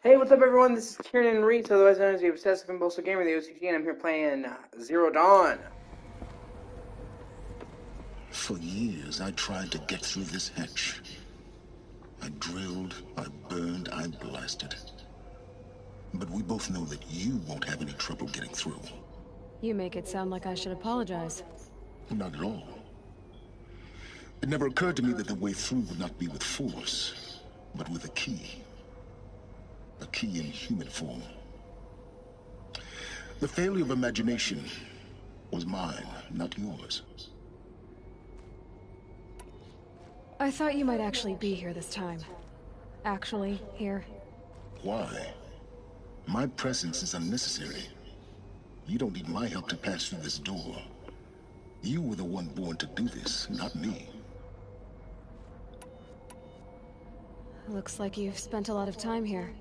Hey, what's up, everyone? This is Kieran Reese, otherwise known as the Obsessive Compulsive Gamer, the O.C.G, and I'm here playing Zero Dawn. For years, I tried to get through this hatch. I drilled, I burned, I blasted. But we both know that you won't have any trouble getting through. You make it sound like I should apologize. Not at all. It never occurred to me that the way through would not be with force, but with a key. A key in human form. The failure of imagination was mine, not yours. I thought you might actually be here this time. Actually, here. Why? My presence is unnecessary. You don't need my help to pass through this door. You were the one born to do this, not me. Looks like you've spent a lot of time here.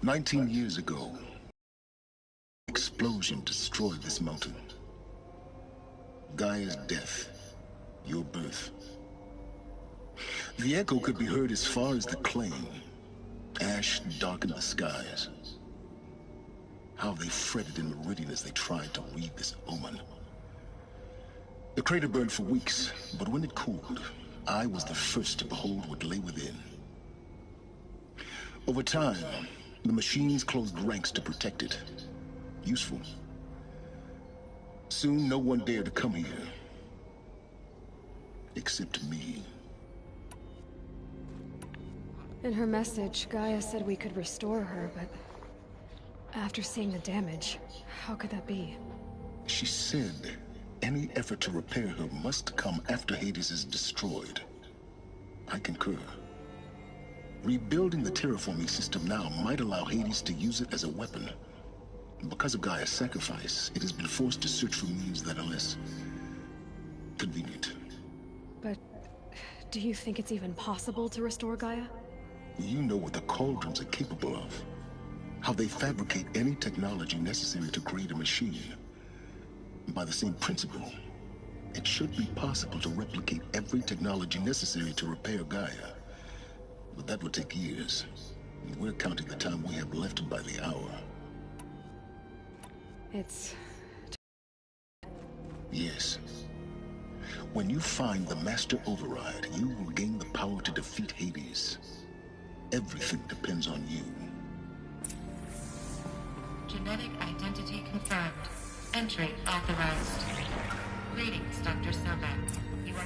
19 years ago, an explosion destroyed this mountain. Gaia's death, your birth. The echo could be heard as far as the claim. Ash darkened the skies. How they fretted in meridian as they tried to read this omen. The crater burned for weeks, but when it cooled, I was the first to behold what lay within. Over time, the machines closed ranks to protect it. Useful. Soon, no one dared to come here. Except me. In her message, Gaia said we could restore her, but... after seeing the damage, how could that be? She said any effort to repair her must come after Hades is destroyed. I concur. Rebuilding the terraforming system now might allow Hades to use it as a weapon. Because of Gaia's sacrifice, it has been forced to search for means that are less convenient. But... do you think it's even possible to restore Gaia? You know what the Cauldrons are capable of. How they fabricate any technology necessary to create a machine. By the same principle, it should be possible to replicate every technology necessary to repair Gaia. But that would take years. And we're counting the time we have left by the hour. It's... Yes. When you find the Master Override, you will gain the power to defeat Hades. Everything depends on you. Genetic identity confirmed. Entry authorized. Greetings, Dr. Sobek. You are...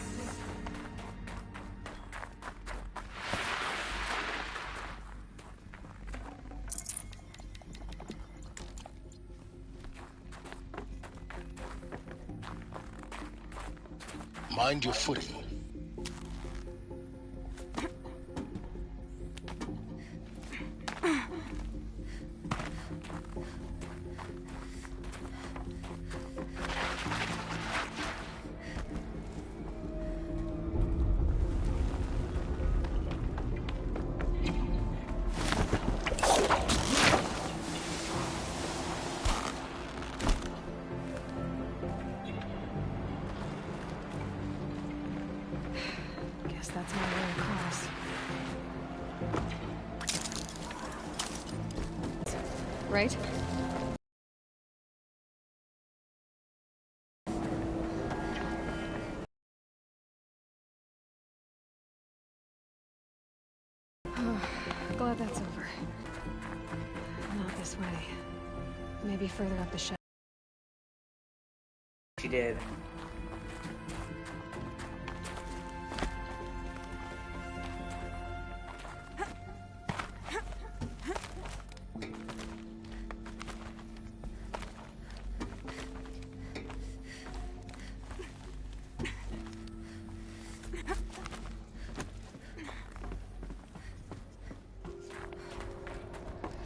Mind your footing. guess that's my way across. Right? Glad that's over. Not this way. Maybe further up the shaft. She did.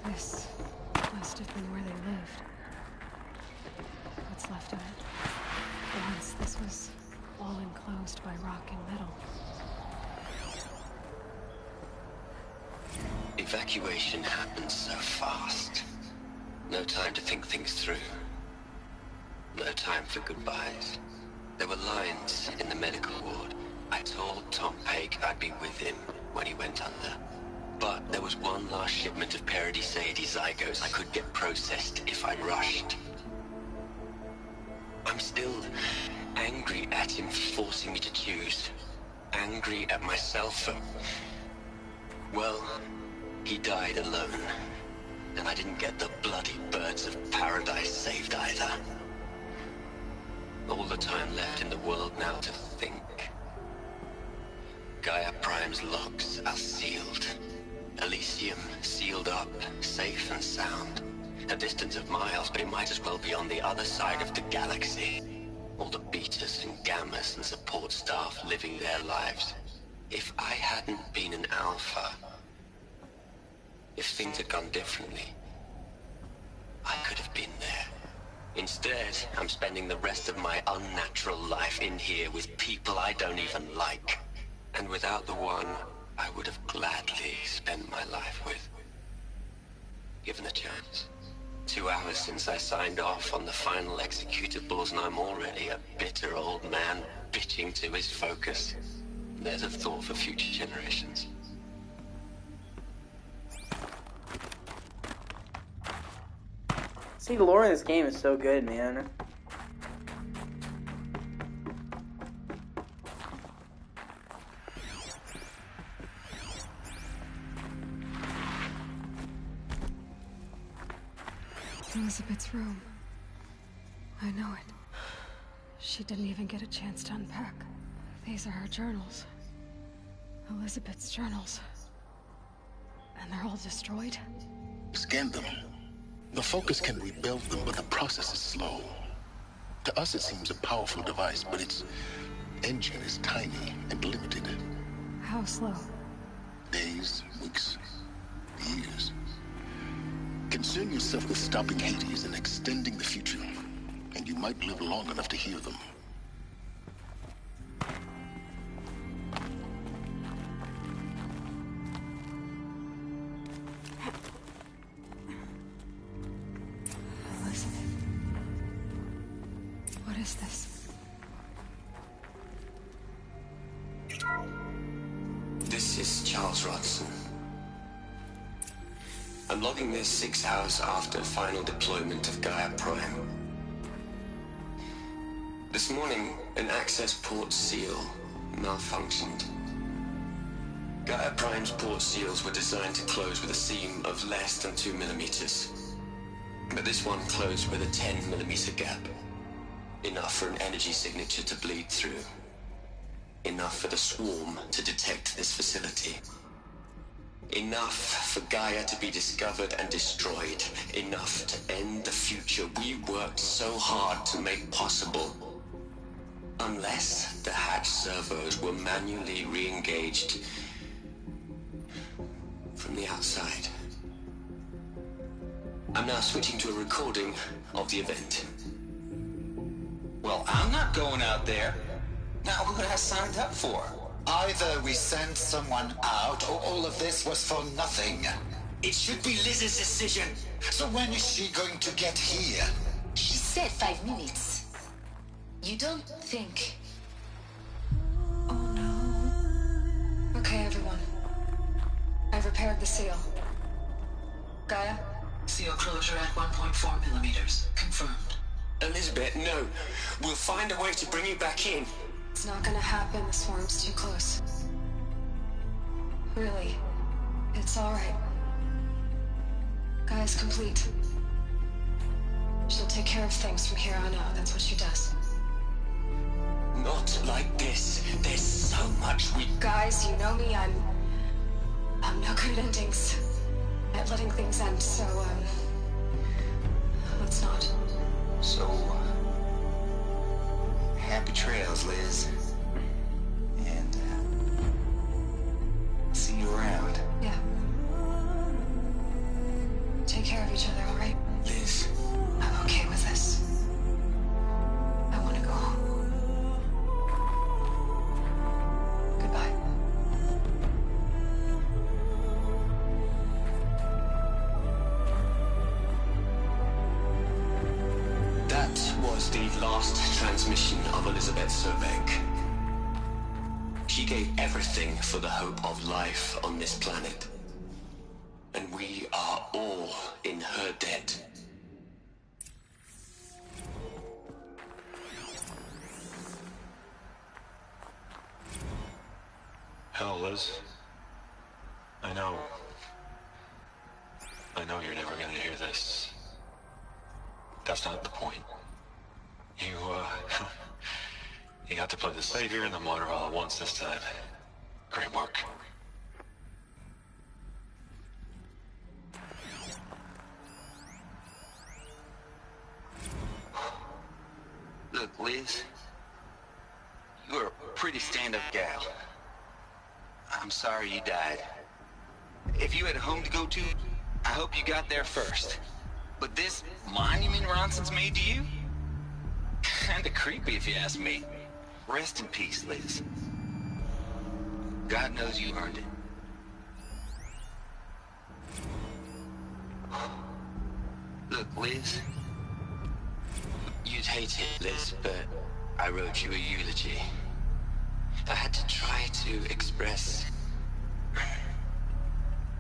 This must have been where they lived. What's left of it. Once this was all enclosed by rock and metal. Evacuation happens so fast. No time to think things through. No time for goodbyes. There were lines in the medical ward. I told Tom Pake I'd be with him when he went under. But there was one last shipment of Paradis-Saidi zygotes I could get processed if I rushed. I'm still angry at him for forcing me to choose. Angry at myself for... Well, he died alone. And I didn't get the bloody birds of paradise saved either. All the time left in the world now to think. Gaia Prime's locks are sealed. Elysium sealed up, safe and sound. A distance of miles, but it might as well be on the other side of the galaxy. All the betas and gammas and support staff living their lives. If I hadn't been an alpha, if things had gone differently, I could have been there. Instead, I'm spending the rest of my unnatural life in here with people I don't even like. And without the one I would have gladly spent my life with. Given the chance. 2 hours since I signed off on the final executables, and I'm already a bitter old man bitching to his focus. There's a thought for future generations. See, the lore in this game is so good, man. Elizabeth's room. I know it. She didn't even get a chance to unpack. These are her journals. Elizabeth's journals. And they're all destroyed? Scan them. The Focus can rebuild them, but the process is slow. To us it seems a powerful device, but its engine is tiny and limited. How slow? Days, weeks, years. Concern yourself with stopping Hades and extending the future, and you might live long enough to hear them. Elizabeth. What is this? This is Charles Rodson. I'm logging this 6 hours after final deployment of Gaia Prime. This morning, an access port seal malfunctioned. Gaia Prime's port seals were designed to close with a seam of less than 2 millimeters. But this one closed with a 10 millimeter gap. Enough for an energy signature to bleed through. Enough for the swarm to detect this facility. Enough for Gaia to be discovered and destroyed. Enough to end the future we worked so hard to make possible. Unless the hatch servos were manually re-engaged from the outside. I'm now switching to a recording of the event. Well, I'm not going out there. Now, who has signed up for? Either we send someone out, or all of this was for nothing. It should be Liz's decision. So when is she going to get here? She said 5 minutes. You don't think... Oh no. Okay, everyone. I've repaired the seal. Gaia? Seal closure at 1.4 millimeters. Confirmed. Elizabeth, no. We'll find a way to bring you back in. It's not gonna happen. The swarm's too close. Really. It's alright. Gaia's complete. She'll take care of things from here on out. That's what she does. Not like this. There's so much we... Guys, you know me. I'm no good at endings. At letting things end, so, let's not. So, happy trails, Liz. And, see you around. Yeah. Take care of each other, alright? Liz. I'm okay with this. I want to go home. Goodbye. That was the last transmission of Elizabeth Sobek. She gave everything for the hope of life on this planet. all in her debt. Hell, Liz. I know you're never gonna hear this. That's not the point. You, you got to play the savior and the martyr all at once this time. Great work. Look, Liz, you're a pretty stand-up gal. I'm sorry you died. If you had a home to go to, I hope you got there first. But this monument Ronson's made to you? Kinda creepy if you ask me. Rest in peace, Liz. God knows you earned it. Look, Liz. You'd hate it, Liz, but I wrote you a eulogy. I had to try to express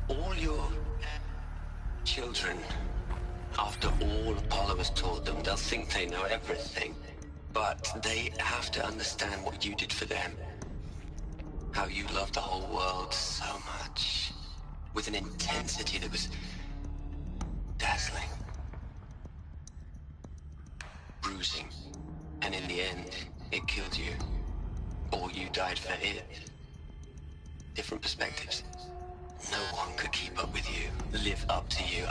all your children. After all Apollo has taught them, they'll think they know everything. But they have to understand what you did for them. How you loved the whole world so much. With an intensity that was dazzling. Bruising. And in the end, it killed you. Or you died for it. Different perspectives. No one could keep up with you, live up to you.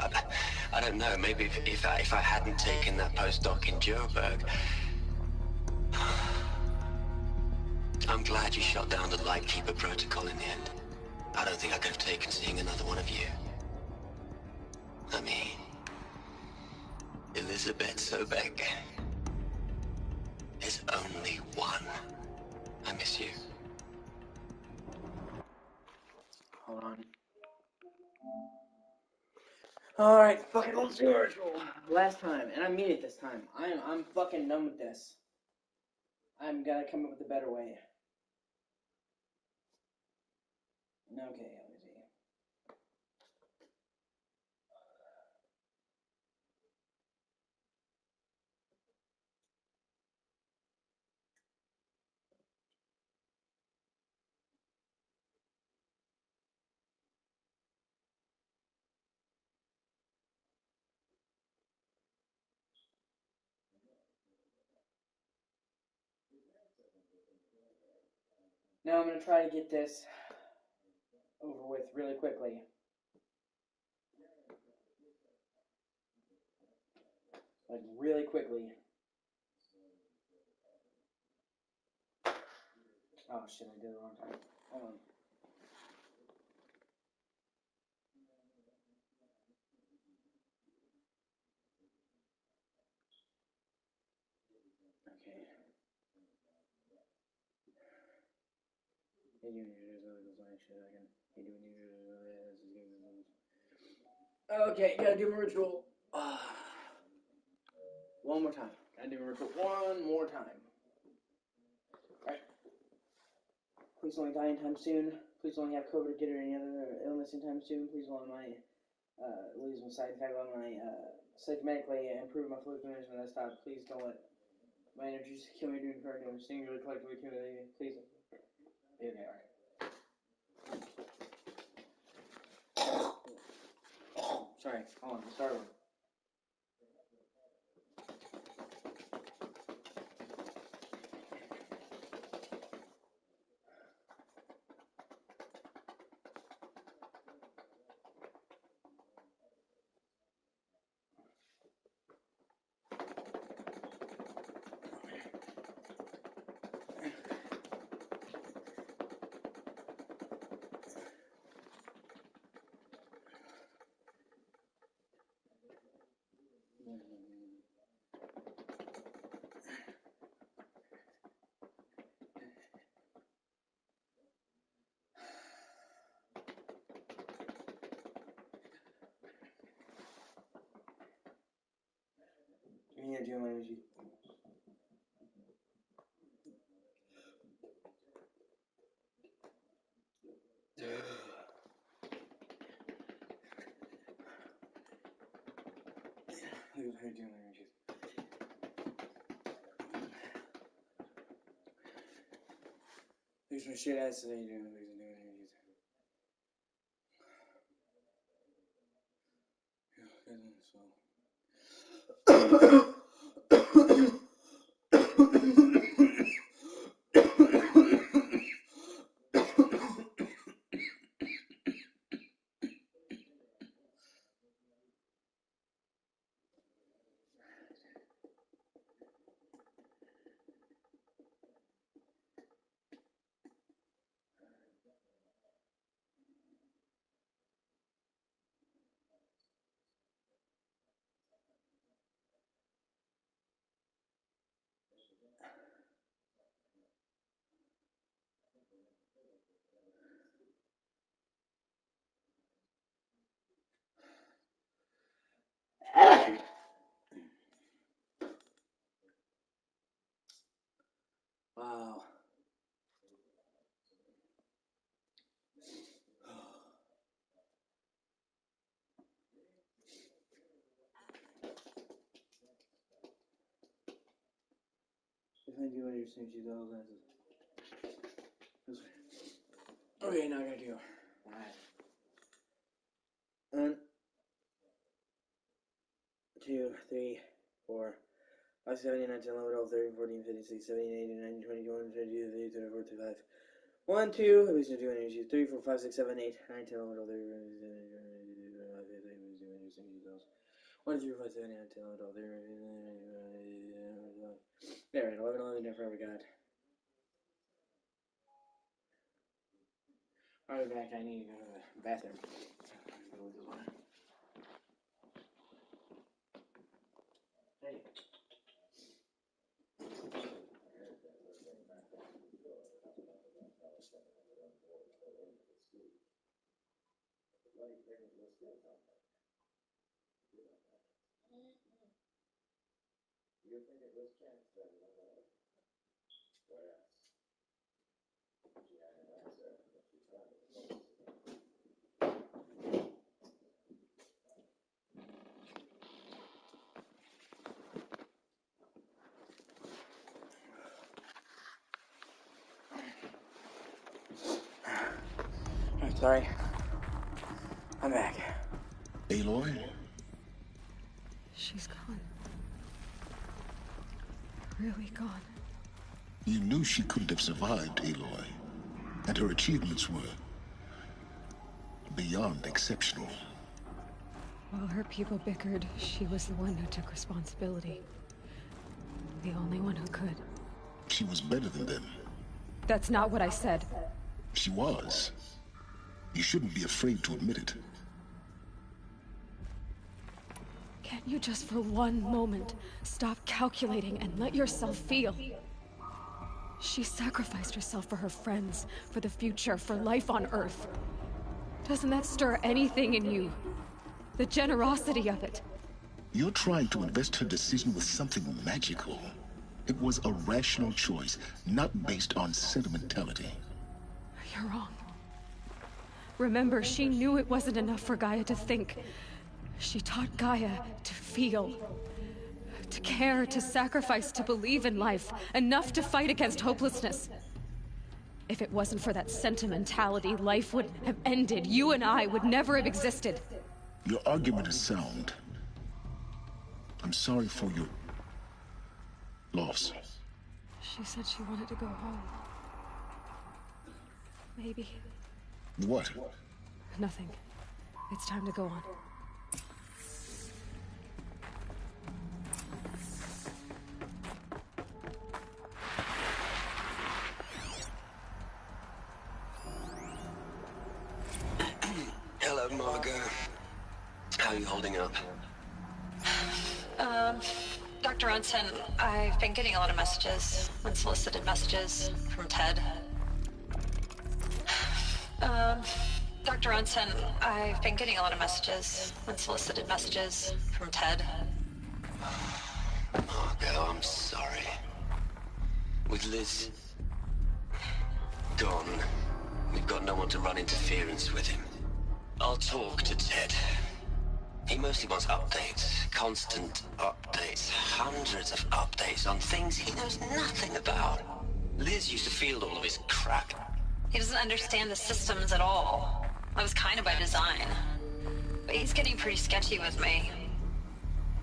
I don't know, maybe if I hadn't taken that postdoc in Joburg. I'm glad you shot down the Lightkeeper protocol in the end. I don't think I could have taken seeing another one of you. I mean, Elizabeth Sobek. There's only one. I miss you. Hold on. Alright, fucking let's do a ritual. Last time, and I mean it this time. I'm fucking done with this. I'm gonna come up with a better way. Okay, let me see. Now I'm gonna try to get this over with really quickly. Like, really quickly. Oh shit, I did it the wrong time. Hold on. Okay. Okay, gotta do my ritual. One more time. Gotta do my ritual one more time. Alright. Please don't die anytime soon. Please don't have COVID or get any other illness anytime soon. Please don't let my lose my side effect on my medically improve my fluid management. That's stop. Please don't let my energies kill me due to current damage. Singularly, collectively, cumulatively. Please. Okay, alright. Sorry, hold on. Start over. You need to do my energy. Please, how you doing, energies? There's my shit ass today, doing energies. Wow. If I do understand you, those lenses. Okay, now I gotta do. Alright. 1, 2, 3, 4, 5, 6, 7, 8, 9, 10, 11, 12, 13, 14, 15, 16, 17, 18, 19, 20, 21, 22, 23, 24, 25. 1, 2, at least 2 energies. 3, 4, 5, 6, 7, 8, 9, 10, 11, 12, 13, 1, 2, 3, 4, 5, 7, 8, 9, 10, 11, 12, 13. There, 11, 11, never ever got. I'll be back. I need to go to the bathroom. Hey. I'm sorry. I'm back. Aloy? She's gone. Really gone. You knew she couldn't have survived, Aloy. And her achievements were beyond exceptional. While her people bickered, she was the one who took responsibility. The only one who could. She was better than them. That's not what I said. She was. You shouldn't be afraid to admit it. Can't you just for one moment stop calculating and let yourself feel? She sacrificed herself for her friends, for the future, for life on Earth. Doesn't that stir anything in you? The generosity of it. You're trying to invest her decision with something magical. It was a rational choice, not based on sentimentality. You're wrong. Remember, she knew it wasn't enough for Gaia to think. She taught Gaia to feel. To care, to sacrifice, to believe in life. Enough to fight against hopelessness. If it wasn't for that sentimentality, life would have ended. You and I would never have existed. Your argument is sound. I'm sorry for your loss. She said she wanted to go home. Maybe. What? Nothing. It's time to go on. Hello, Margot. How are you holding up? Dr. Unson, I've been getting a lot of messages, unsolicited messages from Ted. Dr. Unson, I've been getting a lot of messages, unsolicited messages from Ted. Margot, I'm sorry. With Liz gone, we've got no one to run interference with him. I'll talk to Ted. He mostly wants updates. constant updates, hundreds of updates on things he knows nothing about. Liz used to field all of his crap. He doesn't understand the systems at all. That was kind of by design. But he's getting pretty sketchy with me.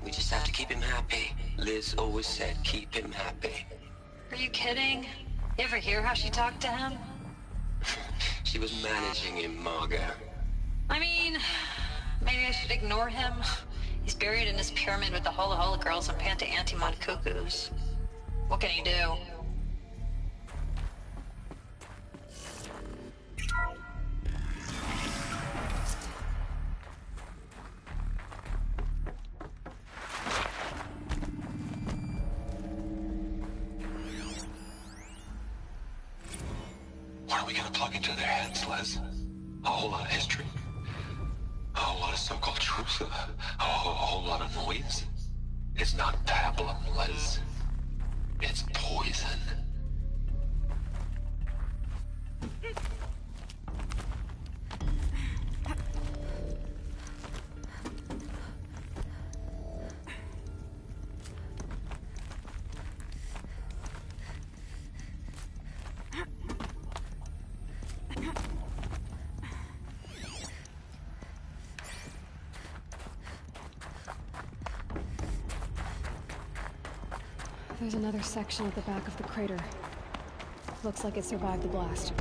We just have to keep him happy. Liz always said keep him happy. Are you kidding? You ever hear how she talked to him? She was managing him, Margot. I mean, maybe I should ignore him. He's buried in his pyramid with the Hola Hola girls and Panta Antimon cuckoos. What can he do? What are we gonna plug into their heads, Liz? A whole lot of history? A whole lot of so-called truth? A whole lot of noise? It's not pablum, Liz. It's poison. There's another section at the back of the crater. Looks like it survived the blast.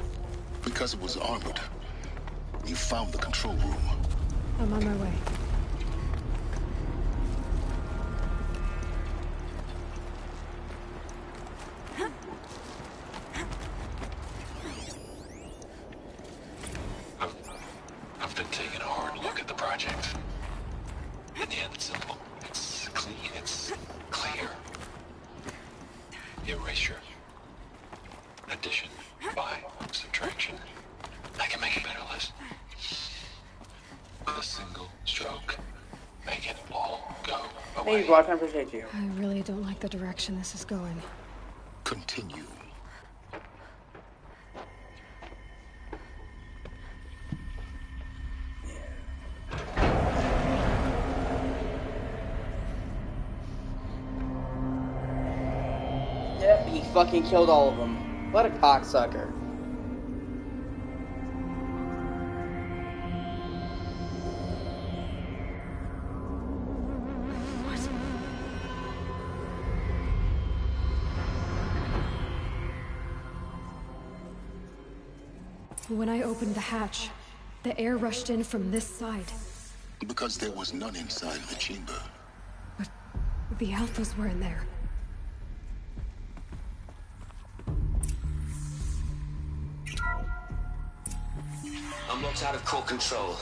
Because it was armored, you found the control room. I'm on my way. I've been taking a hard look at the project. In the end, it's simple. It's clean. It's clear. Erasure. Addition. By. Subtraction. I can make it better, Liz. With a single stroke. Make it all go away. Thank you, Block. I appreciate you. I really don't like the direction this is going. Continue. Yep, he fucking killed all of them. What a cocksucker. When I opened the hatch, the air rushed in from this side. Because there was none inside the chamber. But the Alphas were in there. I'm locked out of core control.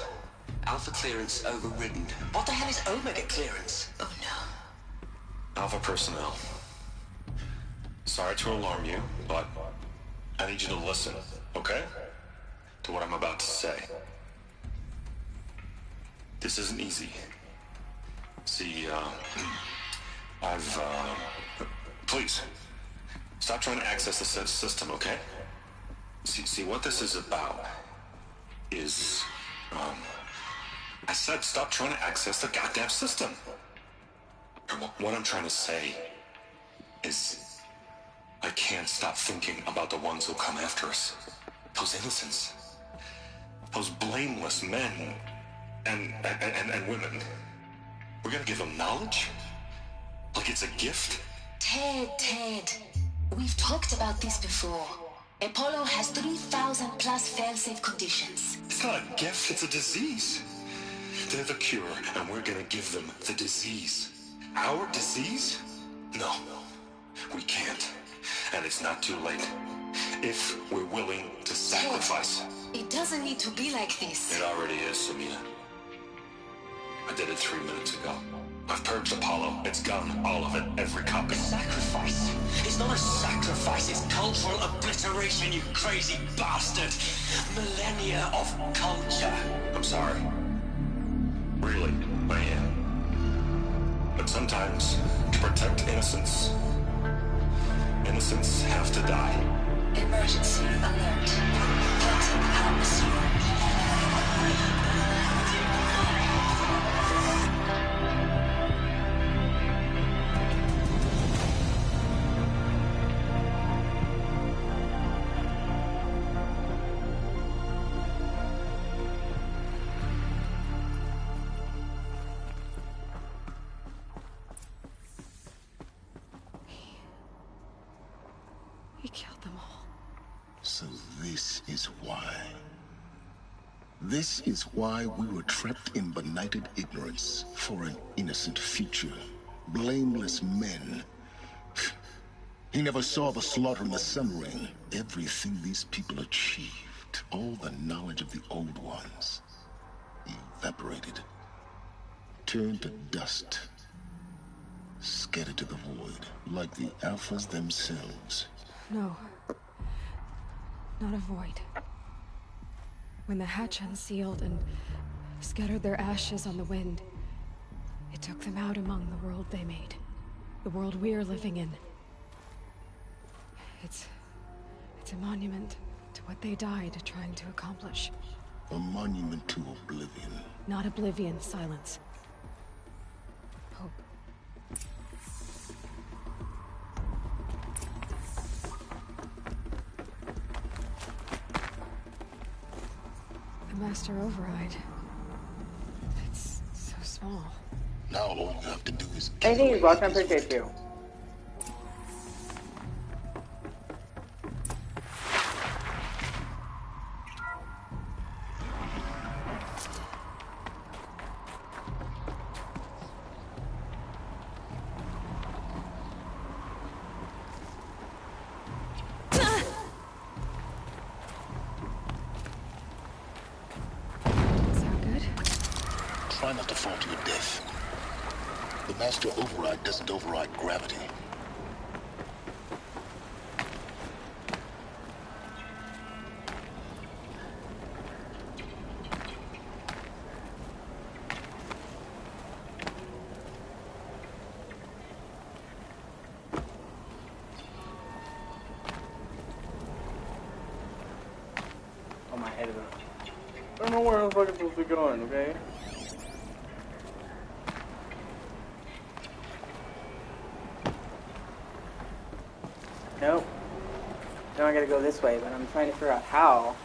Alpha clearance overridden. What the hell is Omega clearance? Oh no. Alpha personnel. Sorry to alarm you, but I need you to listen, okay? To what I'm about to say. This isn't easy. See, please, stop trying to access the system, okay? See, what this is about is, I said stop trying to access the goddamn system. What I'm trying to say is, I can't stop thinking about the ones who come after us. Those innocents. Those blameless men and women. We're gonna give them knowledge? Like it's a gift? Ted. We've talked about this before. Apollo has 3,000 plus fail-safe conditions. It's not a gift, it's a disease. They're the cure, and we're gonna give them the disease. Our disease? No, we can't. And it's not too late. If we're willing to sacrifice. It doesn't need to be like this. It already is, Samina. I did it 3 minutes ago. I've purged Apollo. It's gone. All of it. Every copy. Sacrifice? It's not a sacrifice, it's cultural obliteration, you crazy bastard! Millennia of culture. I'm sorry. Really, I am. But sometimes, to protect innocence, innocents have to die. Emergency alert. Detecting atmosphere. killed them all. So this is why. This is why we were trapped in benighted ignorance for an innocent future. Blameless men. He never saw the slaughter in the Sun Ring. Everything these people achieved, all the knowledge of the old ones, evaporated, turned to dust, scattered to the void, like the Alphas themselves. No. Not a void. When the hatch unsealed and scattered their ashes on the wind, it took them out among the world they made. The world we're living in. It's a monument to what they died trying to accomplish. A monument to oblivion. Not oblivion, silence. Hope. The Master Override. It's so small. Now all you have to do is... Anything you watch, I appreciate you. Try not to fall to your death. The Master Override doesn't override gravity. Oh, my head is up. I don't know where I'm supposed to be going, okay? Nope. Now I gotta go this way, but I'm trying to figure out how.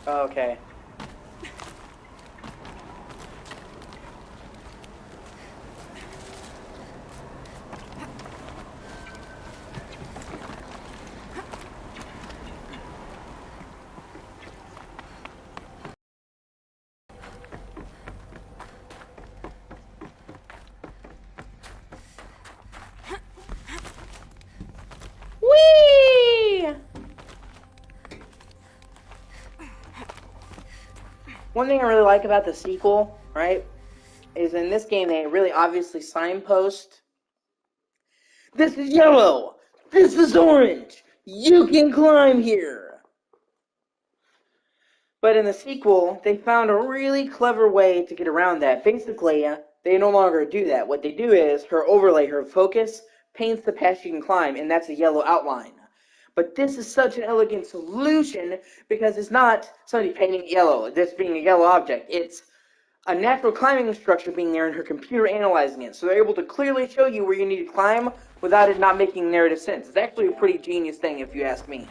Okay. Whee! One thing I really like about the sequel, right, is in this game they really obviously signpost, this is yellow, this is orange, you can climb here. But in the sequel, they found a really clever way to get around that. Basically, they no longer do that. What they do is, her overlay, her focus, paints the path you can climb, and that's a yellow outline. But this is such an elegant solution because it's not somebody painting it yellow, this being a yellow object. It's a natural climbing structure being there and her computer analyzing it. So they're able to clearly show you where you need to climb without it not making narrative sense. It's actually a pretty genius thing if you ask me.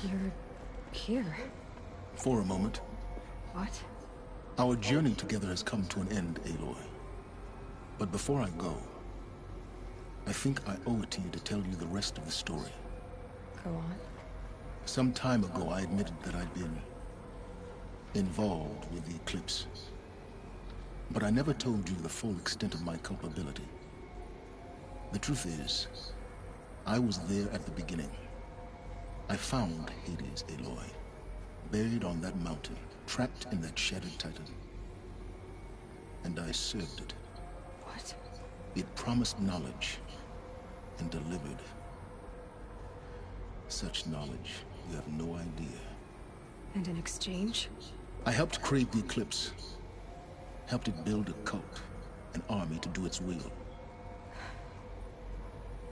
You're here. For a moment. What? Our journey together has come to an end, Aloy. But before I go, I think I owe it to you to tell you the rest of the story. Go on. Some time ago, I admitted that I'd been involved with the Eclipse. But I never told you the full extent of my culpability. The truth is, I was there at the beginning. I found Hades, Aloy, buried on that mountain, trapped in that shattered titan. And I served it. What? It promised knowledge and delivered. Such knowledge, you have no idea. And in exchange? I helped create the Eclipse. Helped it build a cult, an army to do its will.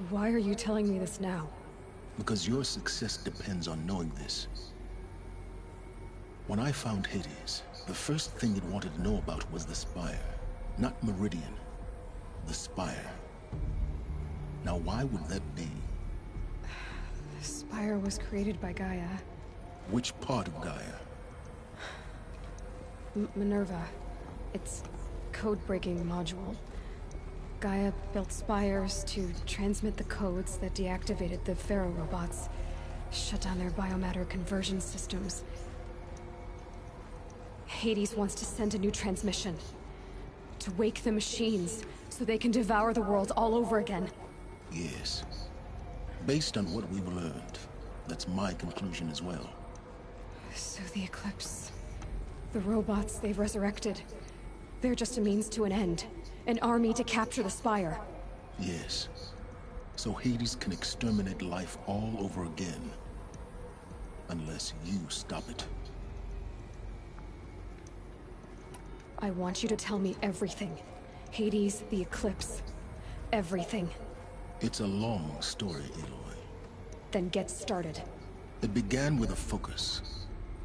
Why are you telling me this now? Because your success depends on knowing this. When I found Hades, the first thing it wanted to know about was the Spire. Not Meridian. The Spire. Now why would that be? The Spire was created by Gaia. Which part of Gaia? Minerva. It's code-breaking module. Gaia built spires to transmit the codes that deactivated the Pharaoh robots, shut down their biomatter conversion systems. Hades wants to send a new transmission. To wake the machines, so they can devour the world all over again. Yes. Based on what we've learned, that's my conclusion as well. So the Eclipse... the robots they've resurrected... they're just a means to an end. An army to capture the Spire. Yes. So Hades can exterminate life all over again. Unless you stop it. I want you to tell me everything. Hades, the Eclipse. Everything. It's a long story, Aloy. Then get started. It began with a focus.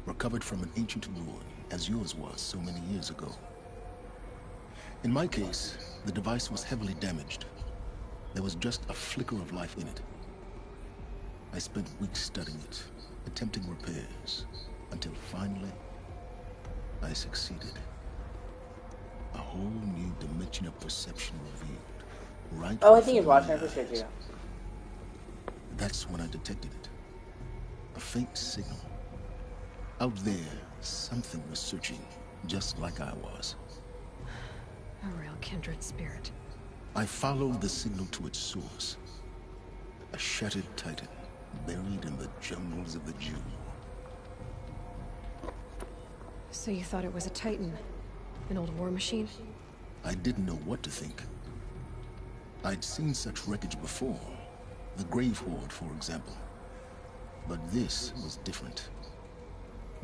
Recovered from an ancient ruin, as yours was so many years ago. In my case, the device was heavily damaged. There was just a flicker of life in it. I spent weeks studying it, attempting repairs, until finally, I succeeded. A whole new dimension of perception revealed. Right. Oh, I think he's watching. I appreciate you. That's when I detected it. A faint signal. Out there, something was searching, just like I was. A real kindred spirit. I followed the signal to its source. A shattered titan, buried in the jungles of the Jew. So you thought it was a titan? An old war machine? I didn't know what to think. I'd seen such wreckage before. The Grave Horde, for example. But this was different.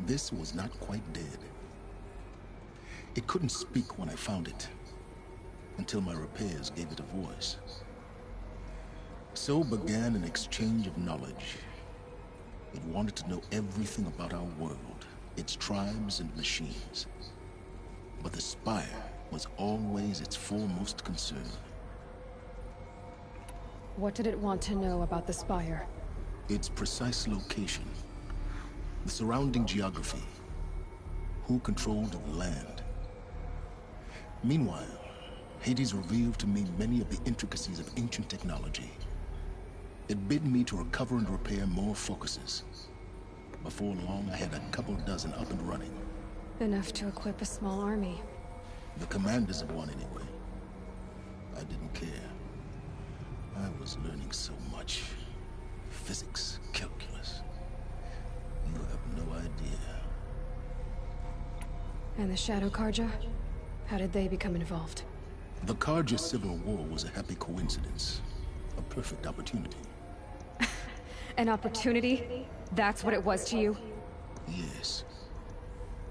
This was not quite dead. It couldn't speak when I found it, until my repairs gave it a voice. So began an exchange of knowledge. It wanted to know everything about our world, its tribes and machines. But the Spire was always its foremost concern. What did it want to know about the Spire? Its precise location, the surrounding geography, who controlled the land. Meanwhile, Hades revealed to me many of the intricacies of ancient technology. It bid me to recover and repair more focuses. Before long, I had a couple dozen up and running. Enough to equip a small army. The commanders of one, anyway. I didn't care. I was learning so much. Physics, calculus. You have no idea. And the Shadow Karja? How did they become involved? The Karja Civil War was a happy coincidence. A perfect opportunity. An opportunity? That's what it was to you? Yes.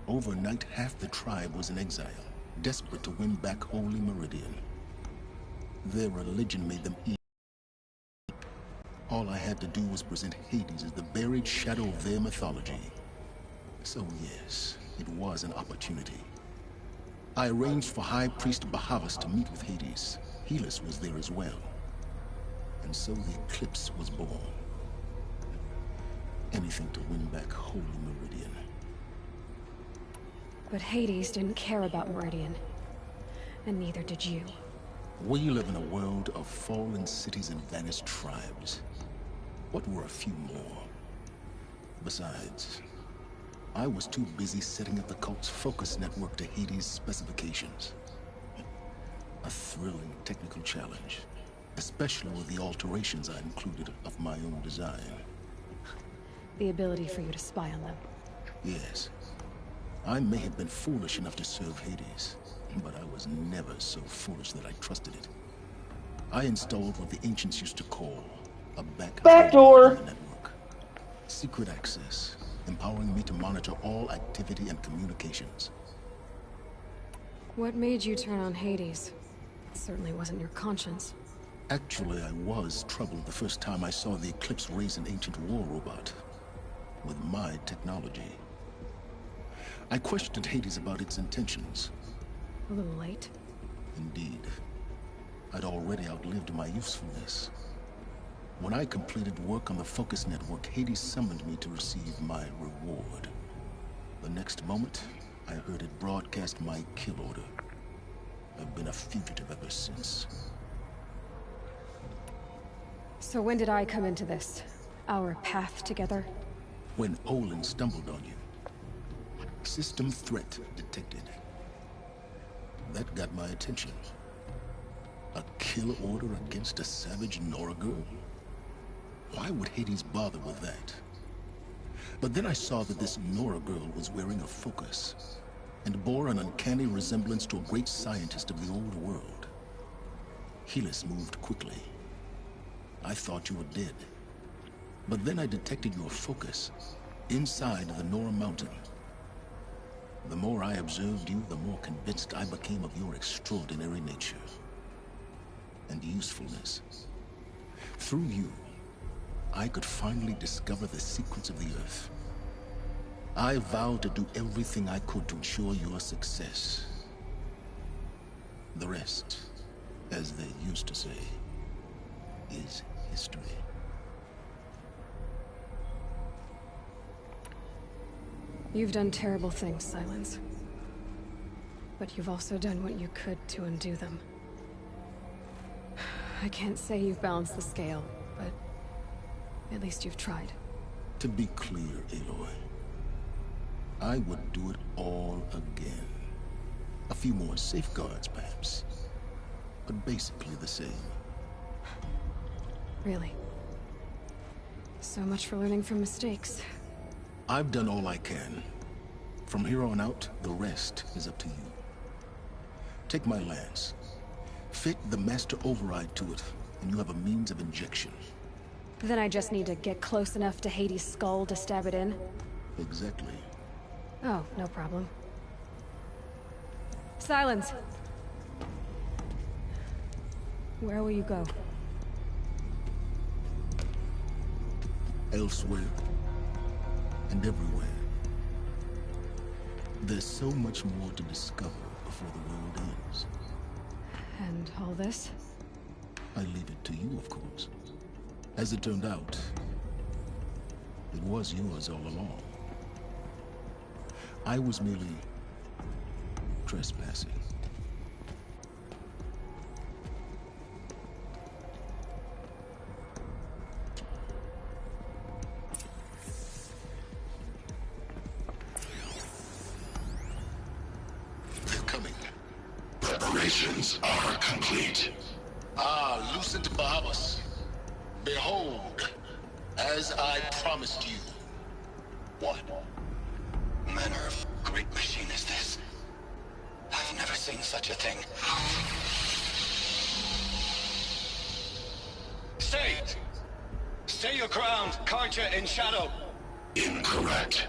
Overnight, half the tribe was in exile, desperate to win back Holy Meridian. Their religion made them evil. All I had to do was present Hades as the buried shadow of their mythology. So yes, it was an opportunity. I arranged for High Priest Bahavas to meet with Hades. Helis was there as well. And so the Eclipse was born. Anything to win back Holy Meridian. But Hades didn't care about Meridian. And neither did you. We live in a world of fallen cities and vanished tribes. What were a few more? Besides, I was too busy setting up the cult's focus network to Hades' specifications. A thrilling technical challenge, especially with the alterations I included of my own design. The ability for you to spy on them. Yes. I may have been foolish enough to serve Hades, but I was never so foolish that I trusted it. I installed what the ancients used to call a backdoor in the network. Secret access, empowering me to monitor all activity and communications. What made you turn on Hades? It certainly wasn't your conscience. Actually, I was troubled the first time I saw the Eclipse raise an ancient war robot. With my technology. I questioned Hades about its intentions. A little late. Indeed. I'd already outlived my usefulness. When I completed work on the Focus Network, Hades summoned me to receive my reward. The next moment, I heard it broadcast my kill order. I've been a fugitive ever since. So when did I come into this? Our path together? When Olin stumbled on you. System threat detected. That got my attention. A kill order against a savage Nora girl? Why would Hades bother with that? But then I saw that this Nora girl was wearing a focus, and bore an uncanny resemblance to a great scientist of the old world. Helis moved quickly. I thought you were dead. But then I detected your focus inside the Nora mountain. The more I observed you, the more convinced I became of your extraordinary nature and usefulness. Through you, I could finally discover the secrets of the Earth. I vowed to do everything I could to ensure your success. The rest, as they used to say, is history. You've done terrible things, Silence. But you've also done what you could to undo them. I can't say you've balanced the scale, but at least you've tried. To be clear, Aloy, I would do it all again. A few more safeguards, perhaps, but basically the same. Really? So much for learning from mistakes. I've done all I can. From here on out, the rest is up to you. Take my lance. Fit the master override to it, and you have a means of injection. Then I just need to get close enough to Hades' skull to stab it in? Exactly. Oh, no problem. Silence! Where will you go? Elsewhere. And everywhere. There's so much more to discover before the world ends. And all this? I leave it to you, of course. As it turned out, it was yours all along. I was merely trespassing. They're coming. Preparations are complete. Ah, Lucent Bahamas. Behold, as I promised you. What manner of great machine is this? I've never seen such a thing. Stay! Stay your ground, Carja in shadow! Incorrect.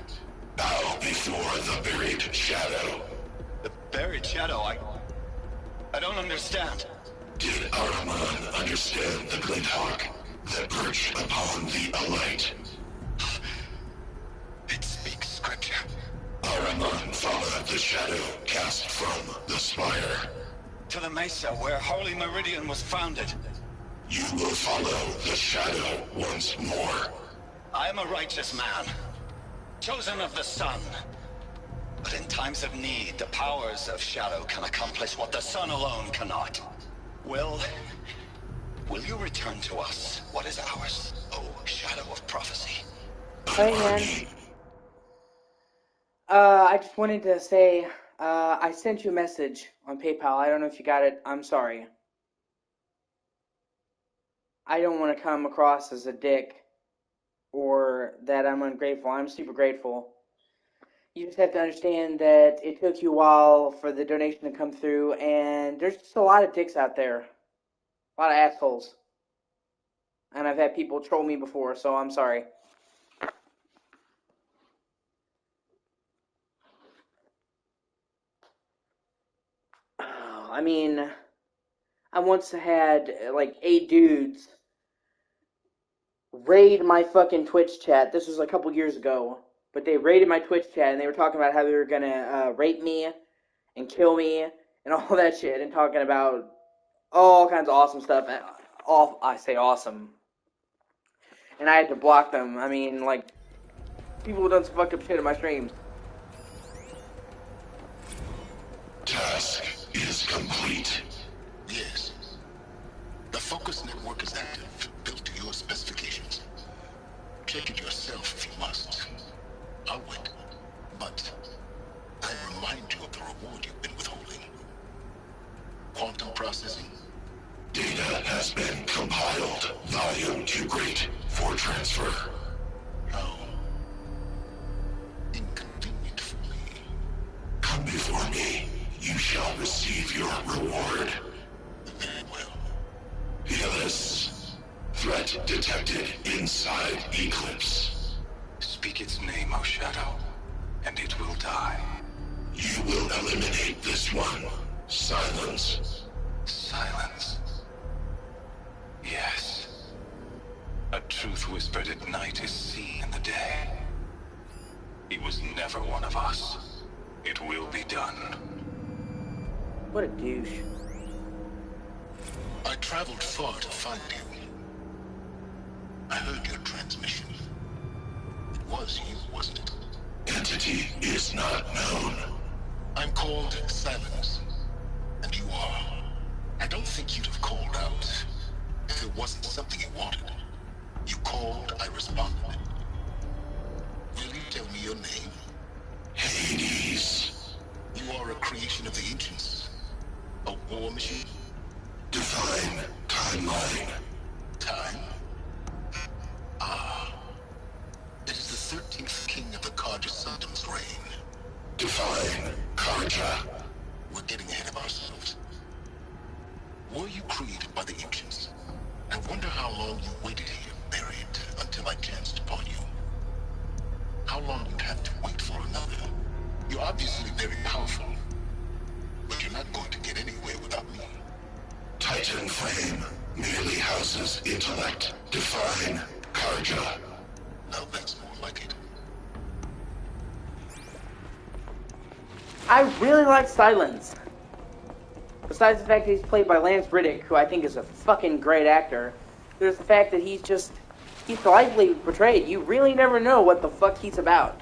Bow before the buried shadow. The buried shadow? I don't understand. Did Araman understand the glint hawk that perched upon the alight? It speaks scripture. Araman followed the shadow cast from the spire. To the mesa where Holy Meridian was founded. You will follow the shadow once more. I am a righteous man, chosen of the sun. But in times of need, the powers of shadow can accomplish what the sun alone cannot. Will you return to us what is ours, O Shadow of Prophecy? Hey, man. I just wanted to say, I sent you a message on PayPal. I don't know if you got it. I'm sorry. I don't want to come across as a dick or that I'm ungrateful. I'm super grateful. You just have to understand that it took you a while for the donation to come through, and there's just a lot of dicks out there. A lot of assholes. And I've had people troll me before, so I'm sorry. I mean, I once had like 8 dudes raid my fucking Twitch chat. This was a couple years ago, but they raided my Twitch chat and they were talking about how they were gonna rape me and kill me and all that shit, and talking about all kinds of awesome stuff. I say awesome. and I had to block them. I mean, like, people have done some fucked up shit in my streams. Task is complete. Yes. The focus network is active, built to your specifications. Check it yourself if you must. I'll wait. But I remind you of the reward you've been withholding. Quantum processing? Data has been compiled. Volume too great for transfer. How inconvenient for me. Come before me. You shall receive your reward. Very well. Peerless. Threat detected inside Eclipse. Speak its name, O Shadow, and it will die. You will eliminate this one. Silence. Silence. Yes. A truth whispered at night is seen in the day. He was never one of us. It will be done. What a douche. I traveled far to find you. I heard your transmission. It was you, wasn't it? Entity is not known. I'm called Silence. And you are. I don't think you'd have called out if it wasn't something you wanted. You called, I responded. Will you tell me your name? Hades. You are a creation of the ancients. A war machine? Define timeline. Time? Ah. It is the 13th king of the Karja Sultan's reign. Define Karja. We're getting ahead of ourselves. Were you created by the ancients? I wonder how long you waited here, buried, until I chanced upon you. How long you'd have to wait for another. You're obviously very powerful. But you're not going to get anywhere without me. Titan Flame merely houses intellect. Define Karja. Now that's more like it. I really like Silence. Besides the fact that he's played by Lance Riddick, who I think is a fucking great actor, there's the fact that he's delightfully portrayed. You really never know what the fuck he's about.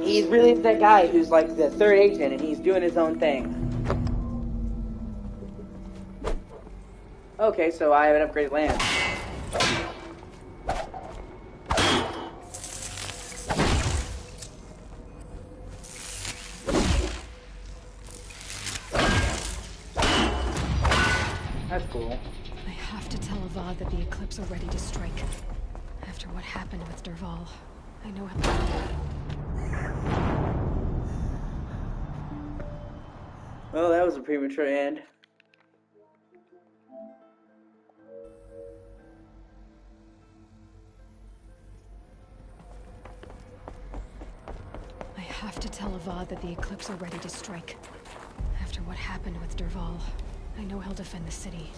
He's really that guy who's like the third agent and he's doing his own thing. Okay, so I have an upgraded lance. That's cool. I have to tell Avad that the Eclipse are ready to strike. After what happened with Derval, I know Well, that was a premature end. I have to tell Avad that the Eclipse are ready to strike. After what happened with Derval, I know he'll defend the city.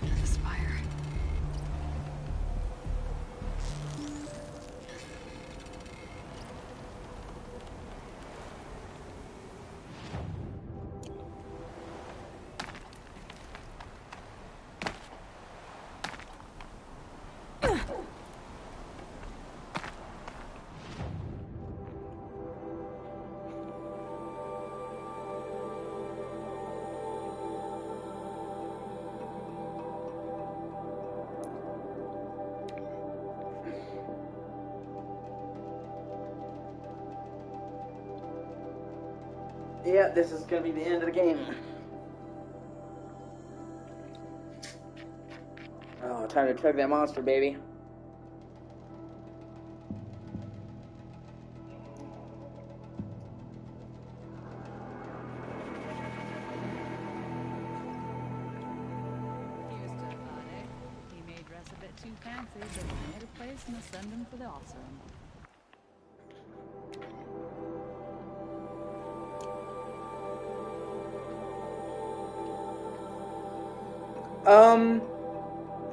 The Spire. Yeah, this is gonna be the end of the game. Oh, time to chug that monster, baby. Here's to Avad. He may dress a bit too fancy, but he made a place and send him for the awesome.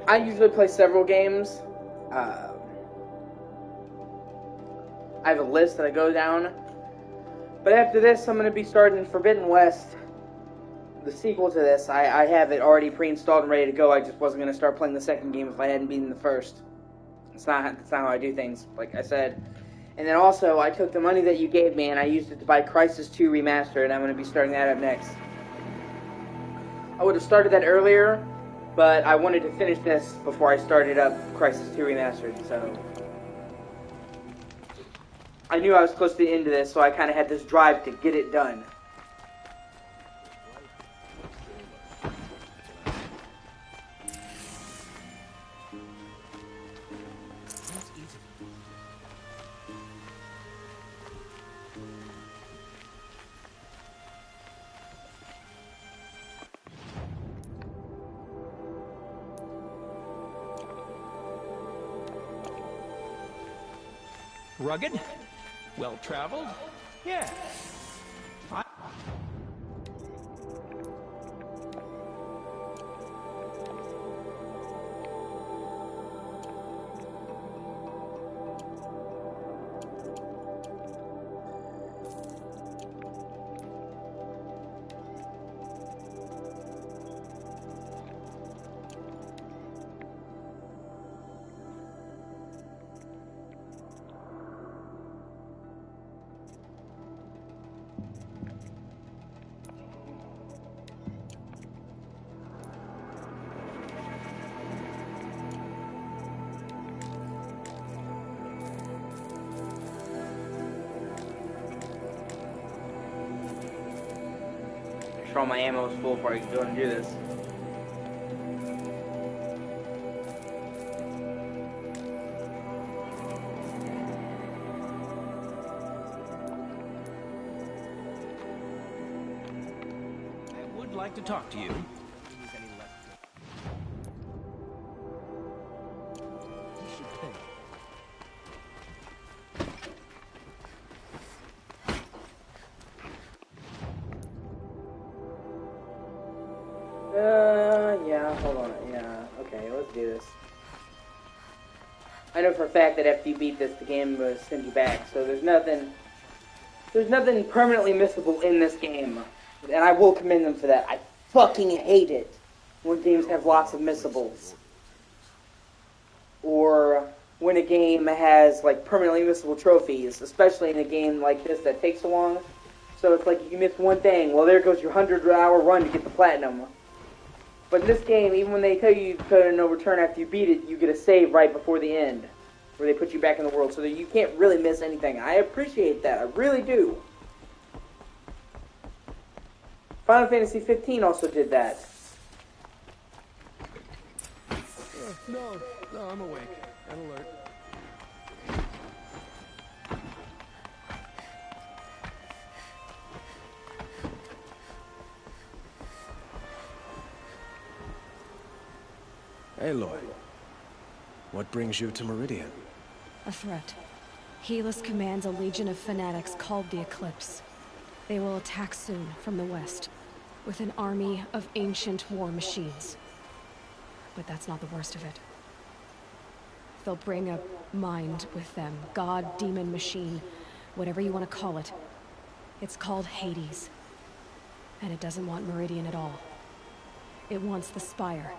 I usually play several games. I have a list that I go down. But after this, I'm going to be starting Forbidden West, the sequel to this. I have it already pre-installed and ready to go. I just wasn't going to start playing the second game if I hadn't beaten the first. That's not how I do things, like I said. And then also, I took the money that you gave me and I used it to buy Crysis 2 Remastered, and I'm going to be starting that up next. I would have started that earlier, but I wanted to finish this before I started up Crysis 2 Remastered, so... I knew I was close to the end of this, so I kind of had this drive to get it done. Rugged? Well-traveled? Yeah. Make sure all my ammo is full before I go and do this. I would like to talk to you. Yeah, hold on. Yeah, okay, let's do this. I know for a fact that after you beat this, the game will send you back, so there's nothing permanently missable in this game. And I will commend them for that. I fucking hate it when games have lots of missables. Or when a game has, like, permanently missable trophies, especially in a game like this that takes so long. So it's like, you miss one thing, well, there goes your 100-hour run to get the platinum. But in this game, even when they tell you to put in no return after you beat it, you get a save right before the end, where they put you back in the world, so that you can't really miss anything. I appreciate that, I really do. Final Fantasy 15 also did that. No, I'm awake and alert. Aloy, what brings you to Meridian? A threat. Helis commands a legion of fanatics called the Eclipse. They will attack soon from the west, with an army of ancient war machines. But that's not the worst of it. They'll bring a mind with them, god, demon, machine, whatever you want to call it. It's called Hades. And it doesn't want Meridian at all. It wants the Spire.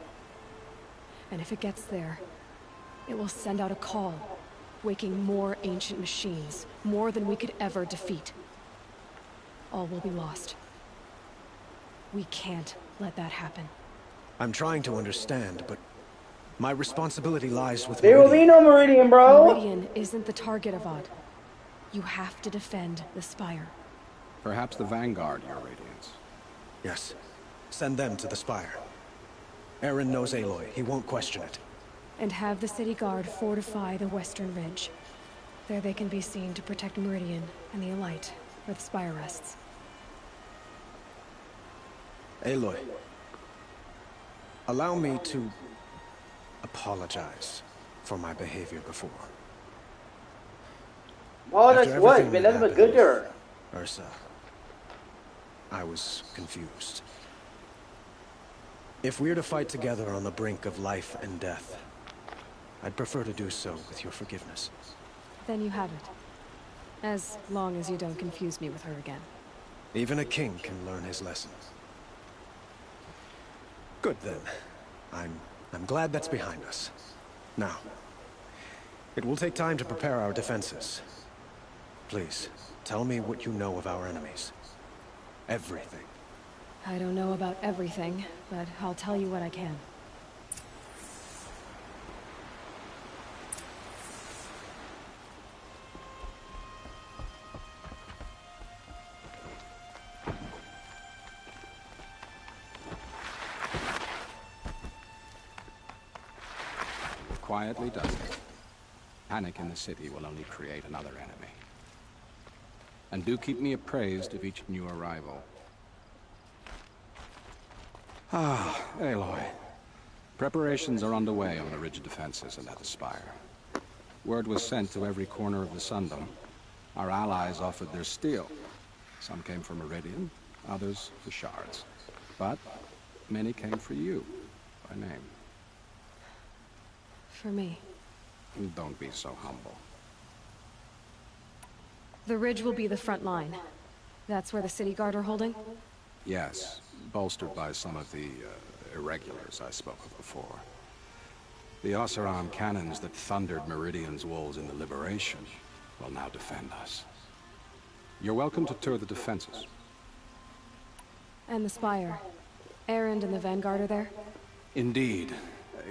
And if it gets there, it will send out a call, waking more ancient machines, more than we could ever defeat. All will be lost. We can't let that happen. I'm trying to understand, but my responsibility lies with There will be no Meridian, bro! Meridian isn't the target, Avad. You have to defend the Spire. Perhaps the Vanguard, Your Radiance. Yes. Send them to the Spire. Aaron knows Aloy. He won't question it. And have the city guard fortify the western ridge. There they can be seen to protect Meridian and the Elite, where the Spire rests. Aloy, allow me to apologize for my behavior before. Apologize After for what? everything You've been that nothing but good to her. Ursa, I was confused. If we're to fight together on the brink of life and death, I'd prefer to do so with your forgiveness. Then you have it. As long as you don't confuse me with her again. Even a king can learn his lesson. Good then. I'm glad that's behind us. Now, it will take time to prepare our defenses. Please, tell me what you know of our enemies. Everything. I don't know about everything, but I'll tell you what I can. Quietly does it. Panic in the city will only create another enemy. And do keep me appraised of each new arrival. Ah, Aloy. Preparations are underway on the ridge defenses and at the spire. Word was sent to every corner of the Sundom. Our allies offered their steel. Some came for Meridian, others for shards. But many came for you, by name. For me. Don't be so humble. The ridge will be the front line. That's where the city guard are holding? Yes, bolstered by some of the irregulars I spoke of before. The Oseram cannons that thundered Meridian's walls in the Liberation will now defend us. You're welcome to tour the defenses. And the spire. Erend and the Vanguard are there? Indeed.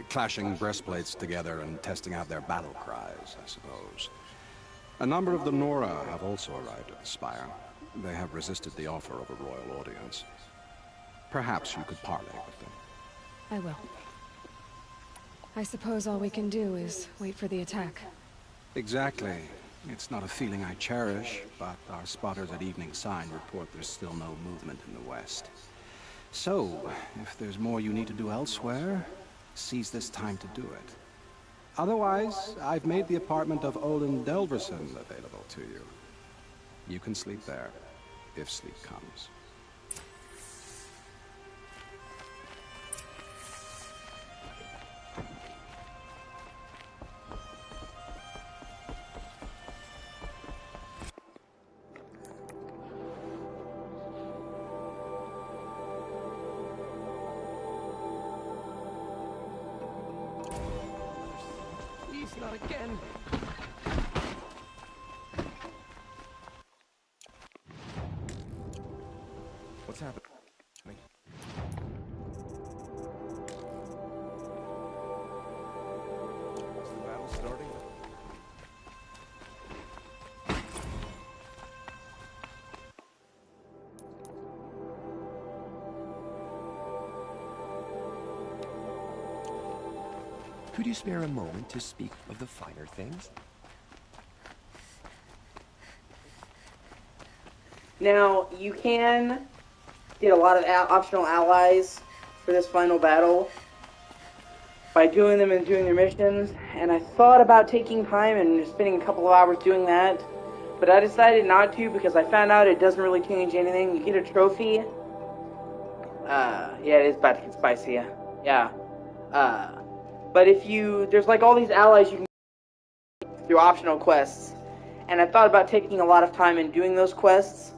Clashing breastplates together and testing out their battle cries, I suppose. A number of the Nora have also arrived at the spire. They have resisted the offer of a royal audience. Perhaps you could parley with them. I will. I suppose all we can do is wait for the attack. Exactly. It's not a feeling I cherish, but our spotters at Evening Sign report there's still no movement in the west. So, if there's more you need to do elsewhere, seize this time to do it. Otherwise, I've made the apartment of Olin Delverson available to you. You can sleep there, if sleep comes. Not again. What's happening? Is the battle starting? Could you spare a moment to speak of the finer things? Now, you can get a lot of optional allies for this final battle by doing them and doing their missions, and I thought about taking time and spending a couple of hours doing that, but I decided not to because I found out it doesn't really change anything. You get a trophy. Yeah, it is about to get spicy. Yeah. But if there's like all these allies you can get through optional quests, and I thought about taking a lot of time and doing those quests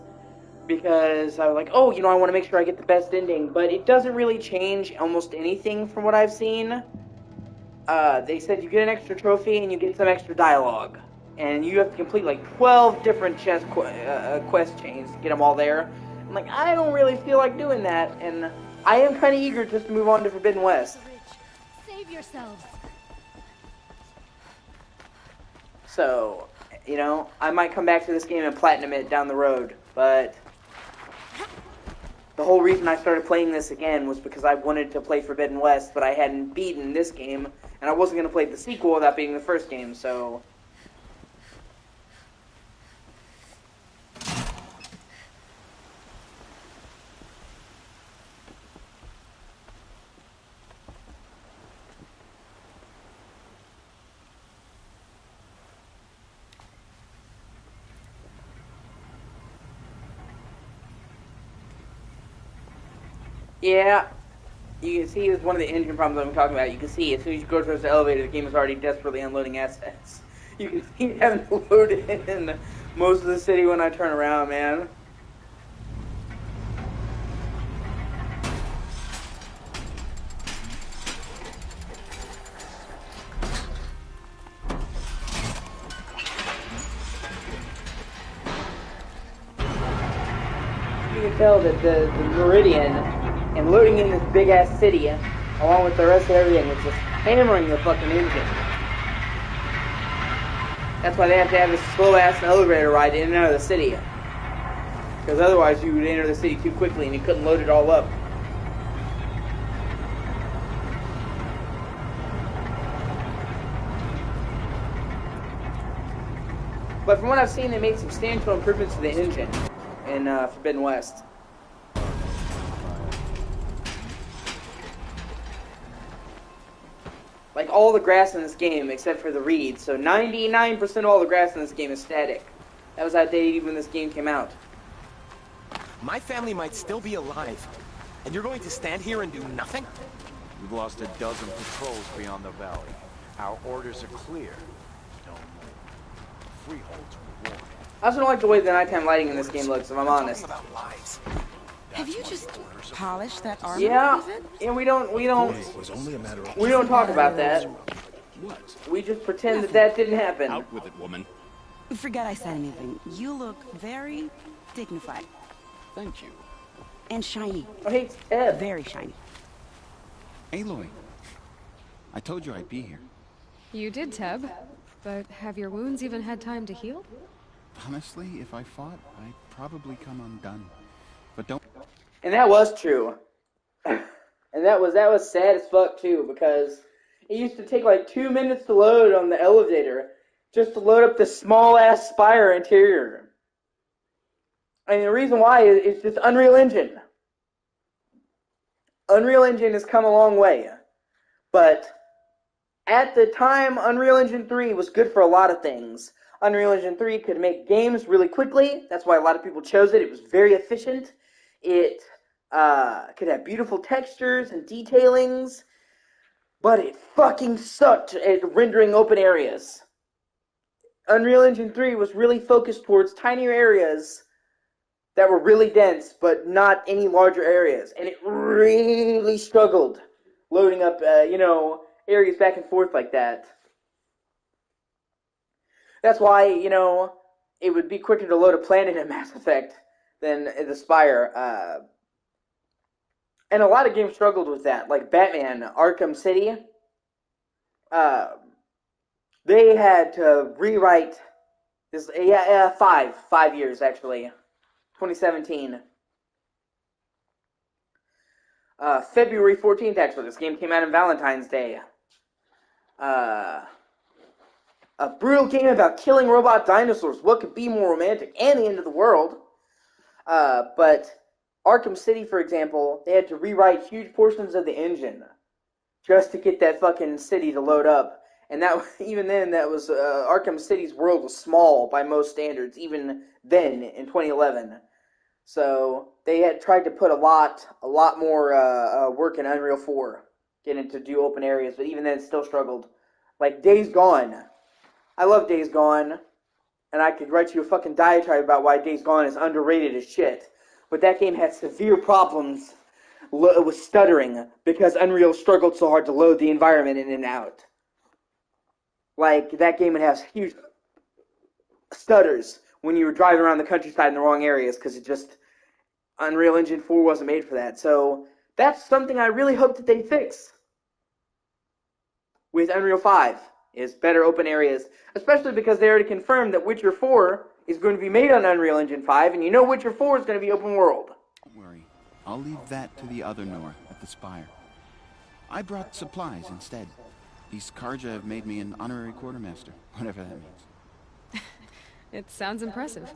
because I was like, oh, I want to make sure I get the best ending, but it doesn't really change almost anything from what I've seen. They said you get an extra trophy and you get some extra dialogue, and you have to complete like 12 different quest chains to get them all there. I'm like, I don't really feel like doing that, and I am kind of eager just to move on to Forbidden West. Save yourselves. So, I might come back to this game and platinum it down the road, but the whole reason I started playing this again was because I wanted to play Forbidden West, but I hadn't beaten this game, and I wasn't going to play the sequel without beating the first game, so... Yeah, you can see it's one of the engine problems I'm talking about. You can see as soon as you go towards the elevator, the game is already desperately unloading assets. You can see it having to load in most of the city when I turn around, man. You can tell that the Meridian and loading in this big ass city along with the rest of everything is just hammering the fucking engine. That's why they have to have this slow ass elevator ride in and out of the city. Because otherwise you would enter the city too quickly and you couldn't load it all up. But from what I've seen, they made substantial improvements to the engine in Forbidden West. Like all the grass in this game except for the reeds. So 99% of all the grass in this game is static. That was outdated when this game came out. My family might still be alive, and you're going to stand here and do nothing? We've lost a dozen patrols beyond the valley. Our orders are clear. No more. Freeholds were warned. I also don't like the way the nighttime lighting in this game looks, if I'm honest. Have you just polished that armor? Yeah, we don't talk about that. We just pretend that didn't happen. Out with it, woman. Forget I said anything. You look very dignified. Thank you. And shiny. Oh, hey, Ed. Very shiny. Aloy, I told you I'd be here. You did, Teb. But have your wounds even had time to heal? Honestly, if I fought, I'd probably come undone. But don't... And that was true. And that was sad as fuck, too, because it used to take like 2 minutes to load on the elevator just to load up the small-ass spire interior. And the reason why is just Unreal Engine. Unreal Engine has come a long way. But at the time, Unreal Engine 3 was good for a lot of things. Unreal Engine 3 could make games really quickly. That's why a lot of people chose it. It was very efficient. It could have beautiful textures and detailings. But it fucking sucked at rendering open areas. Unreal Engine 3 was really focused towards tinier areas that were really dense, but not any larger areas. And it really struggled loading up, areas back and forth like that. That's why, it would be quicker to load a planet in Mass Effect than the Spire. And a lot of games struggled with that, like Batman, Arkham City. They had to rewrite this, 5 years actually. 2017. February 14th, actually. This game came out on Valentine's Day. A brutal game about killing robot dinosaurs. What could be more romantic? And the end of the world. But Arkham City, for example, they had to rewrite huge portions of the engine just to get that fucking city to load up. And that, even then, that was Arkham City's world was small by most standards, even then in 2011. So they had tried to put a lot more work in Unreal 4, getting to do open areas, but even then it still struggled. Like Days Gone. I love Days Gone, and I could write you a fucking diatribe about why Days Gone is underrated as shit. But that game had severe problems with stuttering because Unreal struggled so hard to load the environment in and out. Like, that game would have huge stutters when you were driving around the countryside in the wrong areas because it just... Unreal Engine 4 wasn't made for that. So that's something I really hope that they fix with Unreal 5, is better open areas, especially because they already confirmed that Witcher 4 is going to be made on Unreal Engine 5, and you know Witcher 4 is going to be open world. Don't worry. I'll leave that to the other Nor at the Spire. I brought supplies instead. These Karja have made me an honorary quartermaster, whatever that means. It sounds impressive.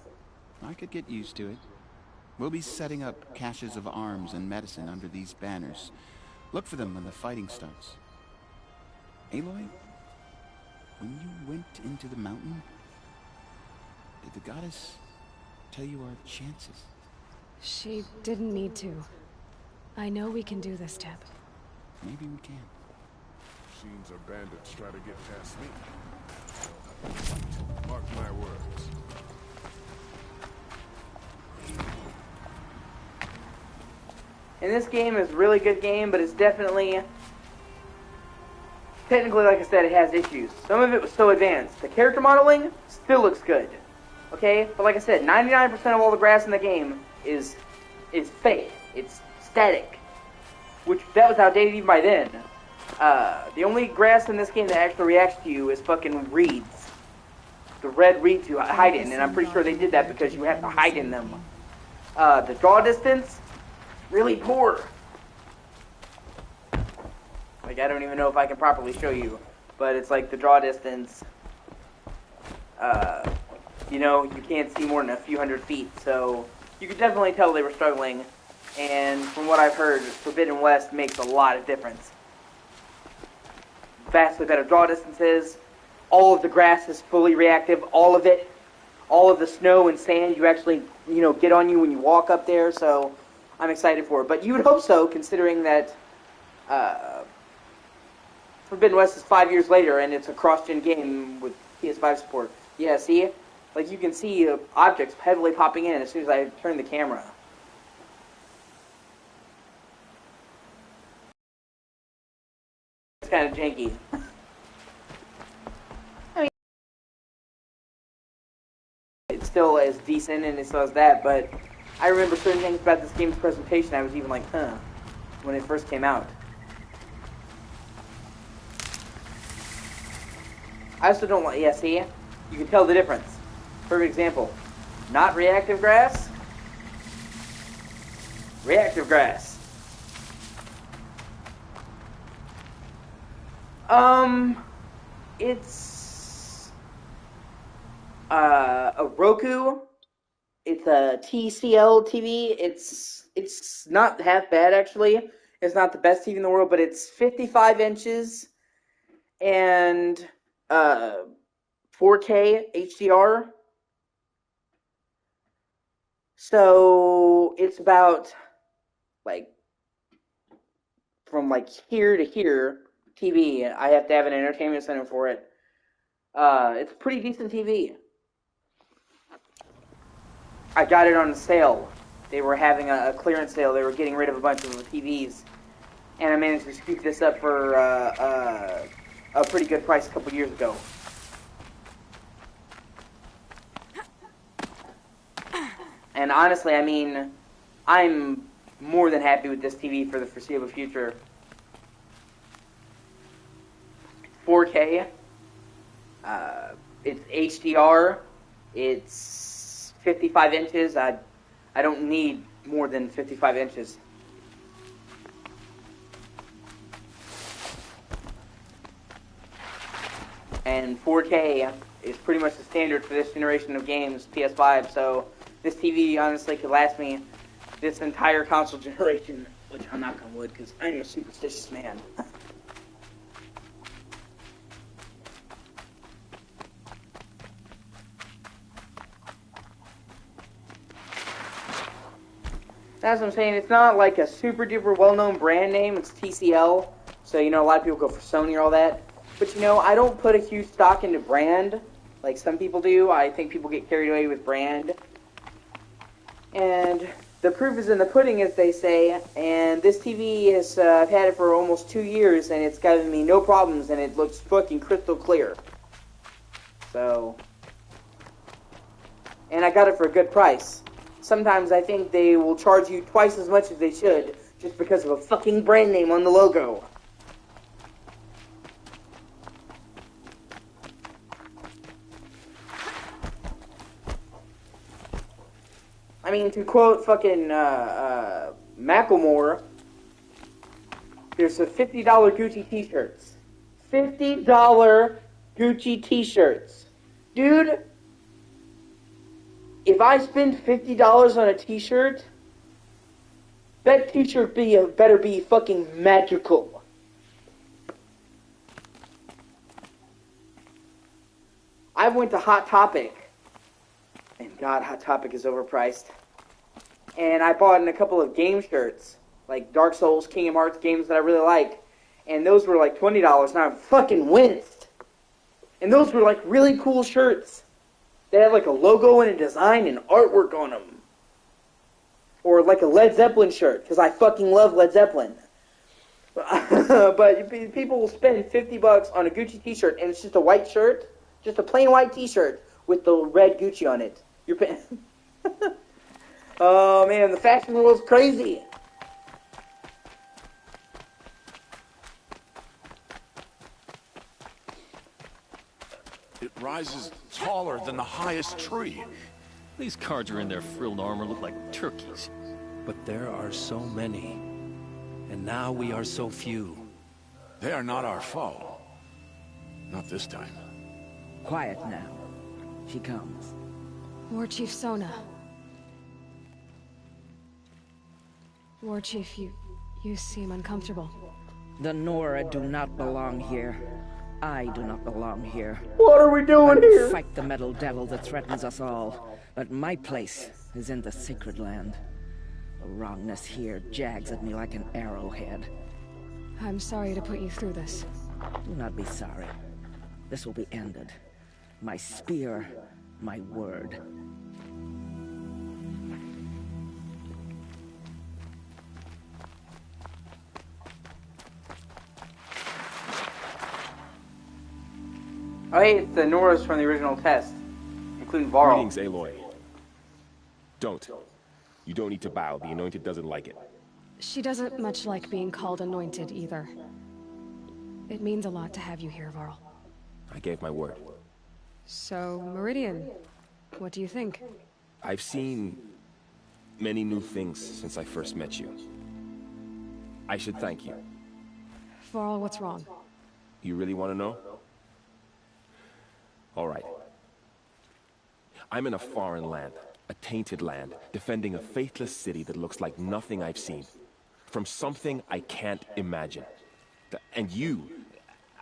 I could get used to it. We'll be setting up caches of arms and medicine under these banners. Look for them when the fighting starts. Aloy, when you went into the mountain, did the goddess tell you our chances? She didn't need to. I know we can do this, Teb. Maybe we can. Machines or bandits try to get past me. Mark my words. And this game is a really good game, but it's definitely... Technically, like I said, it has issues. Some of it was so advanced. The character modeling still looks good. Okay? But like I said, 99% of all the grass in the game is fake. It's static. Which, that was outdated even by then. The only grass in this game that actually reacts to you is fucking reeds. The red reeds you hide in, and I'm pretty sure they did that because you have to hide in them. The draw distance, really poor. Like, I don't even know if I can properly show you, but it's like the draw distance, you know, you can't see more than a few hundred feet, so you could definitely tell they were struggling, and from what I've heard, Forbidden West makes a lot of difference. Vastly better draw distances, all of the grass is fully reactive, all of it, all of the snow and sand you actually, you know, get on you when you walk up there, so I'm excited for it. But you would hope so, considering that, Forbidden West is 5 years later, and it's a cross-gen game with PS5 support. Yeah, see? Like, you can see objects heavily popping in as soon as I turn the camera. It's kind of janky. I mean, it's still as decent, and it still has that, but I remember certain things about this game's presentation I was even like, huh, when it first came out. I also don't like, yeah, see? You can tell the difference. Perfect example. Not reactive grass. Reactive grass. It's a Roku. It's a TCL TV. It's not half bad, actually. It's not the best TV in the world, but it's 55 inches and 4K HDR. So it's about like from like here to here TV. I have to have an entertainment center for it. It's a pretty decent TV. I got it on sale. They were having a clearance sale. They were getting rid of a bunch of TVs, and I managed to scoop this up for a pretty good price a couple years ago. And honestly, I mean, I'm more than happy with this TV for the foreseeable future. 4K. It's HDR. It's 55 inches. I don't need more than 55 inches. And 4K is pretty much the standard for this generation of games, PS5, so this TV honestly could last me this entire console generation, which I'm not gonna wood because I'm a superstitious man. That's what I'm saying. It's not like a super duper well-known brand name. It's TCL, so you know a lot of people go for Sony or all that. But you know, I don't put a huge stock into brand like some people do. I think people get carried away with brand. And the proof is in the pudding, as they say. And this TV is, I've had it for almost 2 years, and it's given me no problems, and it looks fucking crystal clear. So, and I got it for a good price. Sometimes I think they will charge you twice as much as they should just because of a fucking brand name on the logo. I mean, to quote fucking Macklemore, there's a $50 Gucci t-shirts. $50 Gucci t-shirts. Dude, if I spend $50 on a t-shirt, that t-shirt better be fucking magical. I went to Hot Topic. And God, Hot Topic is overpriced. And I bought in a couple of game shirts, like Dark Souls, Kingdom Hearts games that I really like. And those were like $20, and I fucking winced. And those were like really cool shirts. They had like a logo and a design and artwork on them. Or like a Led Zeppelin shirt, because I fucking love Led Zeppelin. But people will spend $50 on a Gucci t-shirt, and it's just a white shirt, just a plain white t-shirt with the red Gucci on it. You're paying... Oh man, the fashion world's crazy. It rises taller than the highest tree. These cards are in their frilled armor look like turkeys. But there are so many. And now we are so few. They are not our foe. Not this time. Quiet now. She comes. War Chief Sona. War Chief, you seem uncomfortable. The Nora do not belong here. I do not belong here. What are we doing here? Fight the metal devil that threatens us all. But my place is in the sacred land. The wrongness here jags at me like an arrowhead. I'm sorry to put you through this. Do not be sorry. This will be ended. My spear, my word. Oh hey, it's the Noras from the original test, including Varl. Greetings, Aloy. Don't. You don't need to bow. The Anointed doesn't like it. She doesn't much like being called Anointed, either. It means a lot to have you here, Varl. I gave my word. So, Meridian, what do you think? I've seen many new things since I first met you. I should thank you. Varl, what's wrong? You really want to know? All right. I'm in a foreign land, a tainted land, defending a faithless city that looks like nothing I've seen. From something I can't imagine. And you,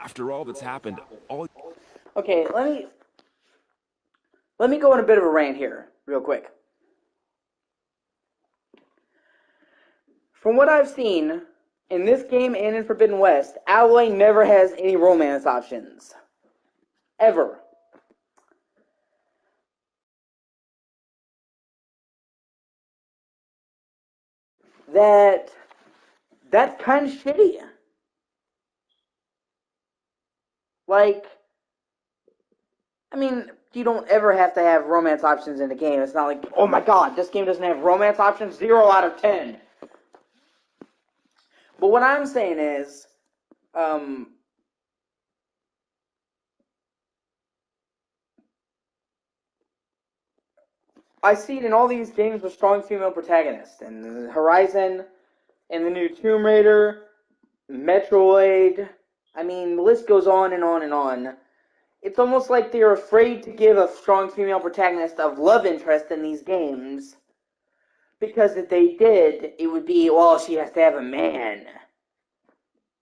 after all that's happened, all... Okay, let me go on a bit of a rant here, real quick. From what I've seen, in this game and in Forbidden West, Aloy never has any romance options. Ever. That's kind of shitty. Like, I mean, you don't ever have to have romance options in a game. It's not like, oh my god, this game doesn't have romance options, 0 out of 10. But what I'm saying is, I see it in all these games with strong female protagonists. And Horizon, and the new Tomb Raider, Metroid. I mean, the list goes on and on and on. It's almost like they're afraid to give a strong female protagonist of love interest in these games. Because if they did, it would be, well, she has to have a man.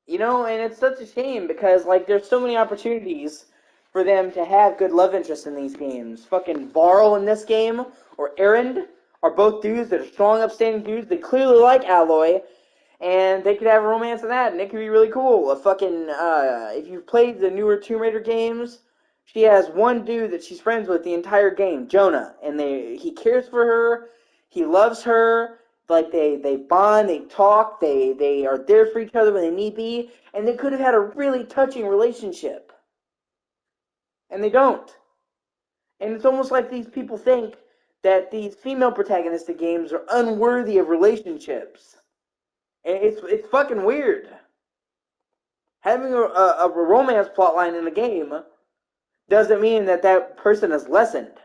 You know, and it's such a shame because, like, there's so many opportunities for them to have good love interest in these games. Fucking Varl in this game, or Erend, are both dudes that are strong, upstanding dudes. They clearly like Aloy, and they could have a romance in that, and it could be really cool. If you've played the newer Tomb Raider games, she has one dude that she's friends with the entire game, Jonah, and he cares for her, he loves her, like they bond, they talk, they are there for each other when they need be, and they could have had a really touching relationship. And they don't. And it's almost like these people think that these female protagonistic games are unworthy of relationships. And it's fucking weird. Having a romance plotline in a game doesn't mean that person is lessened.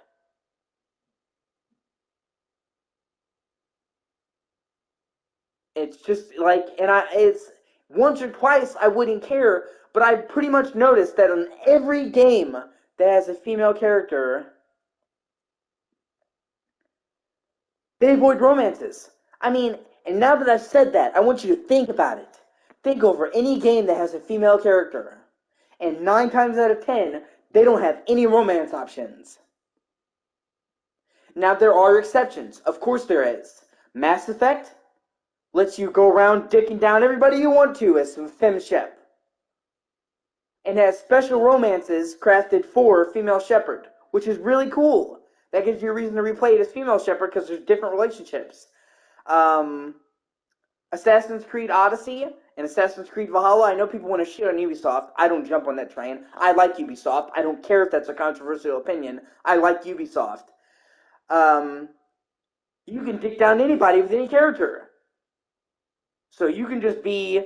It's just like, it's once or twice I wouldn't care, but I pretty much noticed that in every game that has a female character, they avoid romances. I mean, and now that I've said that, I want you to think about it. Think over any game that has a female character. And 9 times out of 10, they don't have any romance options. Now, there are exceptions. Of course there is. Mass Effect lets you go around dicking down everybody you want to as FemShep. And has special romances crafted for female Shepherd, which is really cool. That gives you a reason to replay it as female Shepherd because there's different relationships. Assassin's Creed Odyssey and Assassin's Creed Valhalla. I know people want to shit on Ubisoft. I don't jump on that train. I like Ubisoft. I don't care if that's a controversial opinion. I like Ubisoft. You can dick down anybody with any character. So you can just be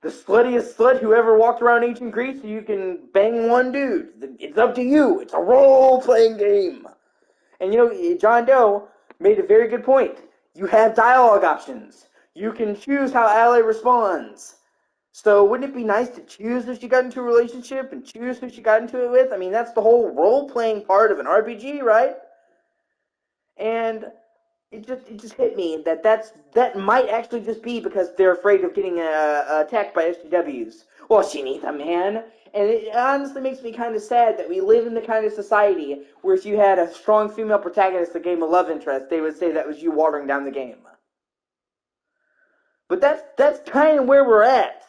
the sluttiest slut who ever walked around ancient Greece, so you can bang one dude. It's up to you. It's a role-playing game. And you know, John Doe made a very good point. You have dialogue options. You can choose how Ally responds. So wouldn't it be nice to choose who she got into a relationship and choose who she got into it with? I mean, that's the whole role-playing part of an RPG, right? And it just hit me that might actually just be because they're afraid of getting attacked by SJWs. Well, she needs a man. And it honestly makes me kind of sad that we live in the kind of society where if you had a strong female protagonist that gave a love interest, they would say that was you watering down the game. But that's kind of where we're at.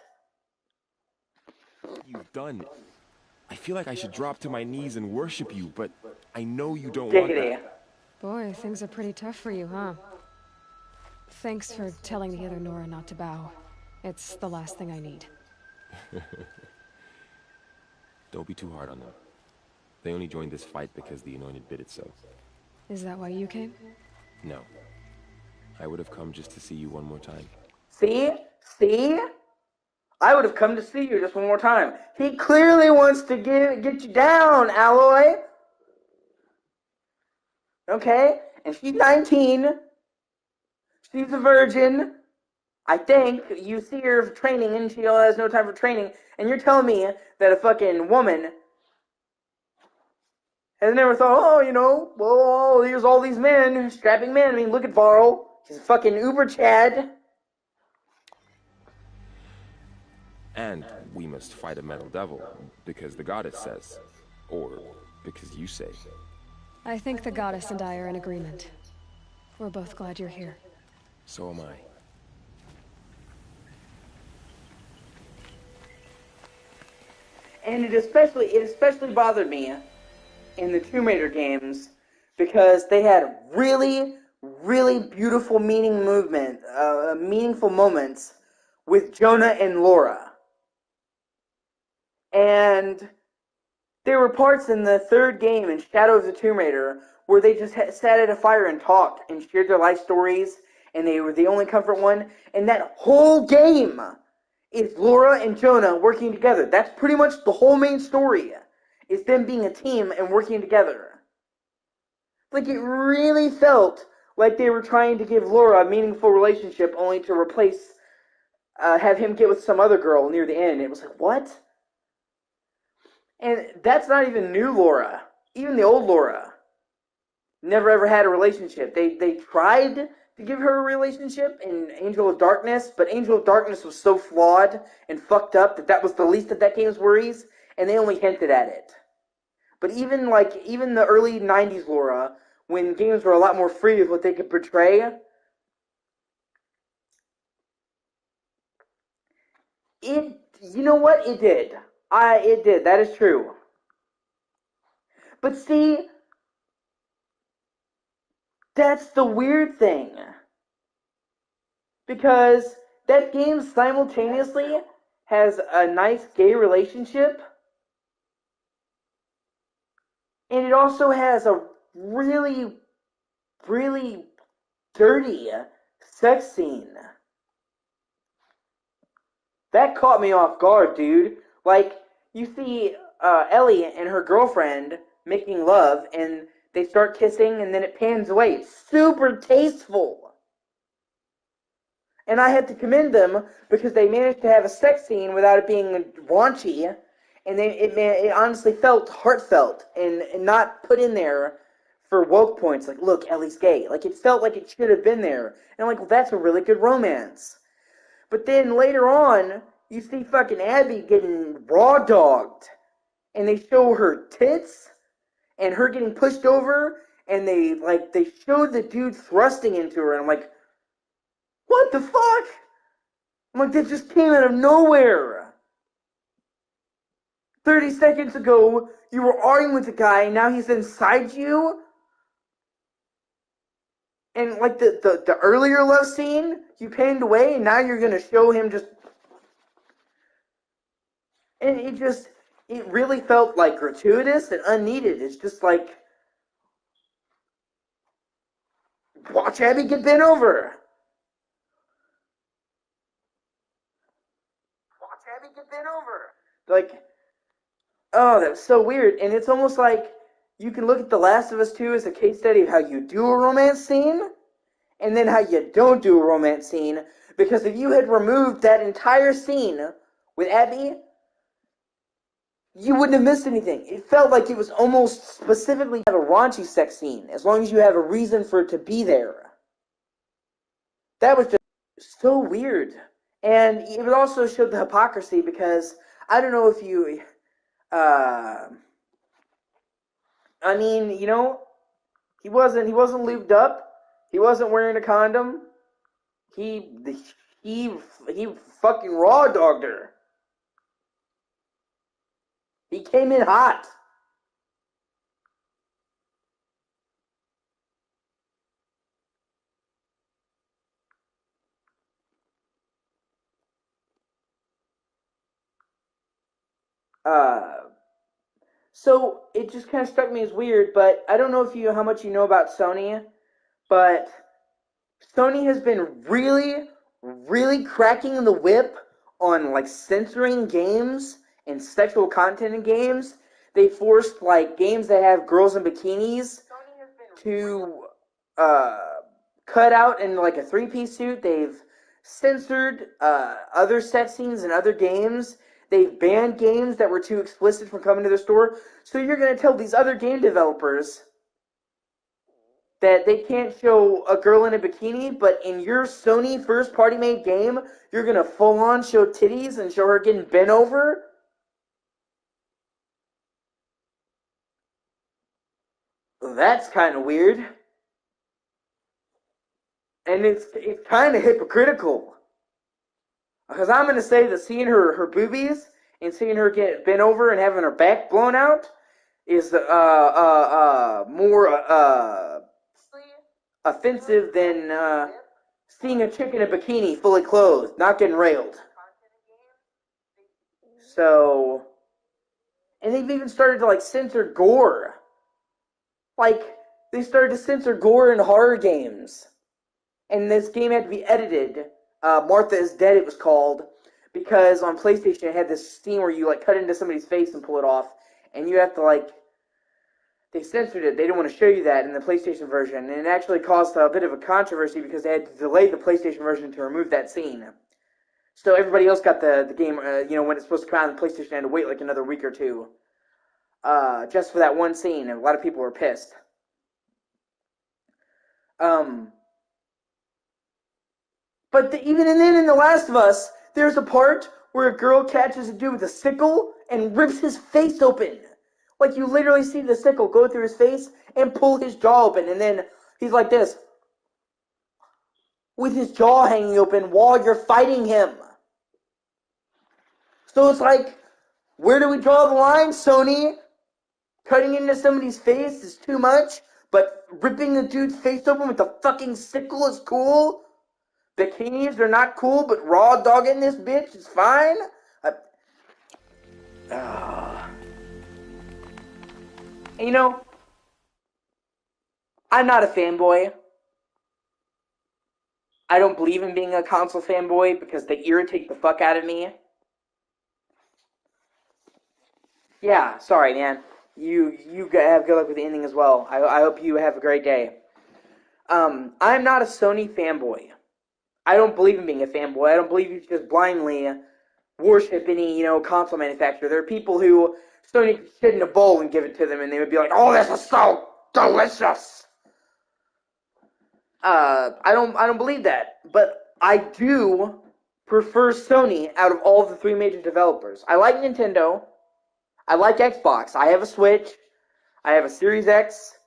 You've done. I feel like I should drop to my knees and worship you, but I know you don't Giggity. want that. Boy, things are pretty tough for you, huh? Thanks for telling the other Nora not to bow. It's the last thing I need. Don't be too hard on them. They only joined this fight because the Anointed bid it so. Is that why you came? No. I would have come just to see you one more time. See? See? I would have come to see you just one more time. He clearly wants to get you down, Alloy. Okay? And she's 19. She's a virgin. I think you see her training and she has no time for training. And you're telling me that a fucking woman has never thought, oh, you know, well, here's all these men, strapping men. I mean, look at Varl. He's a fucking uber Chad. And we must fight a metal devil, because the goddess says. Or because you say. I think the goddess and I are in agreement. We're both glad you're here. So am I. And it especially bothered me in the Tomb Raider games because they had really, really beautiful meaningful moments with Jonah and Laura. And there were parts in the third game in Shadow of the Tomb Raider where they just sat at a fire and talked and shared their life stories, and they were the only comfort one. And that whole game is Laura and Jonah working together. That's pretty much the whole main story. Is them being a team and working together. Like, it really felt like they were trying to give Laura a meaningful relationship only to have him get with some other girl near the end. It was like, what? And that's not even new Laura. Even the old Laura never ever had a relationship. They tried to give her a relationship in Angel of Darkness, but Angel of Darkness was so flawed and fucked up that was the least of that game's worries, and they only hinted at it. But even the early 90s Laura, when games were a lot more free with what they could portray, you know what? It did. It did. That is true. But see, that's the weird thing. Because that game simultaneously has a nice gay relationship, and it also has a really, really dirty sex scene. That caught me off guard, dude. Like, you see Ellie and her girlfriend making love, and they start kissing, and then it pans away. It's super tasteful. And I had to commend them because they managed to have a sex scene without it being raunchy, and it honestly felt heartfelt and not put in there for woke points. Like, look, Ellie's gay. Like, it felt like it should have been there. And I'm like, well, that's a really good romance. But then later on, you see fucking Abby getting raw dogged, and they show her tits and her getting pushed over, and they showed the dude thrusting into her, and I'm like, what the fuck? I'm like, that just came out of nowhere. 30 seconds ago, you were arguing with the guy, and now he's inside you? And like the earlier love scene, you panned away, and now you're gonna show him just, and it really felt like gratuitous and unneeded. It's just like, watch Abby get bent over. Watch Abby get bent over. Like, oh, that was so weird. And it's almost like you can look at The Last of Us 2 as a case study of how you do a romance scene, and then how you don't do a romance scene. Because if you had removed that entire scene with Abby, you wouldn't have missed anything. It felt like it was almost specifically a raunchy sex scene, as long as you have a reason for it to be there. That was just so weird. And it also showed the hypocrisy, because I don't know if you, I mean, you know, he wasn't lubed up. He wasn't wearing a condom. He fucking raw dogged her. He came in hot. So it just kind of struck me as weird, but I don't know how much you know about Sony, but Sony has been really, really cracking the whip on like censoring games and sexual content in games. They forced like games that have girls in bikinis to cut out in like a three-piece suit. They've censored other sex scenes in other games. They've banned games that were too explicit from coming to their store. So you're going to tell these other game developers that they can't show a girl in a bikini, but in your Sony first-party made game, you're going to full-on show titties and show her getting bent over? That's kind of weird. And it's kind of hypocritical. Because I'm going to say that seeing her boobies and seeing her get bent over and having her back blown out is more offensive than seeing a chick in a bikini fully clothed, not getting railed. So, and they've even started to like censor gore. Like, they started to censor gore in horror games. And this game had to be edited. Martha is Dead, it was called, because on PlayStation it had this scene where you like cut into somebody's face and pull it off, and you have to like, they censored it. They didn't want to show you that in the PlayStation version, and it actually caused a bit of a controversy because they had to delay the PlayStation version to remove that scene. So everybody else got the game, when it's supposed to come out on the PlayStation, had to wait like another week or two, just for that one scene, and a lot of people were pissed. But even then, in The Last of Us, there's a part where a girl catches a dude with a sickle and rips his face open. Like, you literally see the sickle go through his face and pull his jaw open, and then he's like this, with his jaw hanging open while you're fighting him. So it's like, where do we draw the line, Sony? Cutting into somebody's face is too much, but ripping the dude's face open with a fucking sickle is cool? Bikinis are not cool, but raw dogging this bitch is fine? And I'm not a fanboy. I don't believe in being a console fanboy because they irritate the fuck out of me. Yeah, sorry, man. You have good luck with the ending as well. I hope you have a great day. I'm not a Sony fanboy. I don't believe in being a fanboy. I don't believe you just blindly worship any, console manufacturer. There are people who Sony could shit in a bowl and give it to them, and they would be like, "Oh, this is so delicious." I don't believe that, but I do prefer Sony out of all the three major developers. I like Nintendo. I like Xbox. I have a Switch. I have a Series X.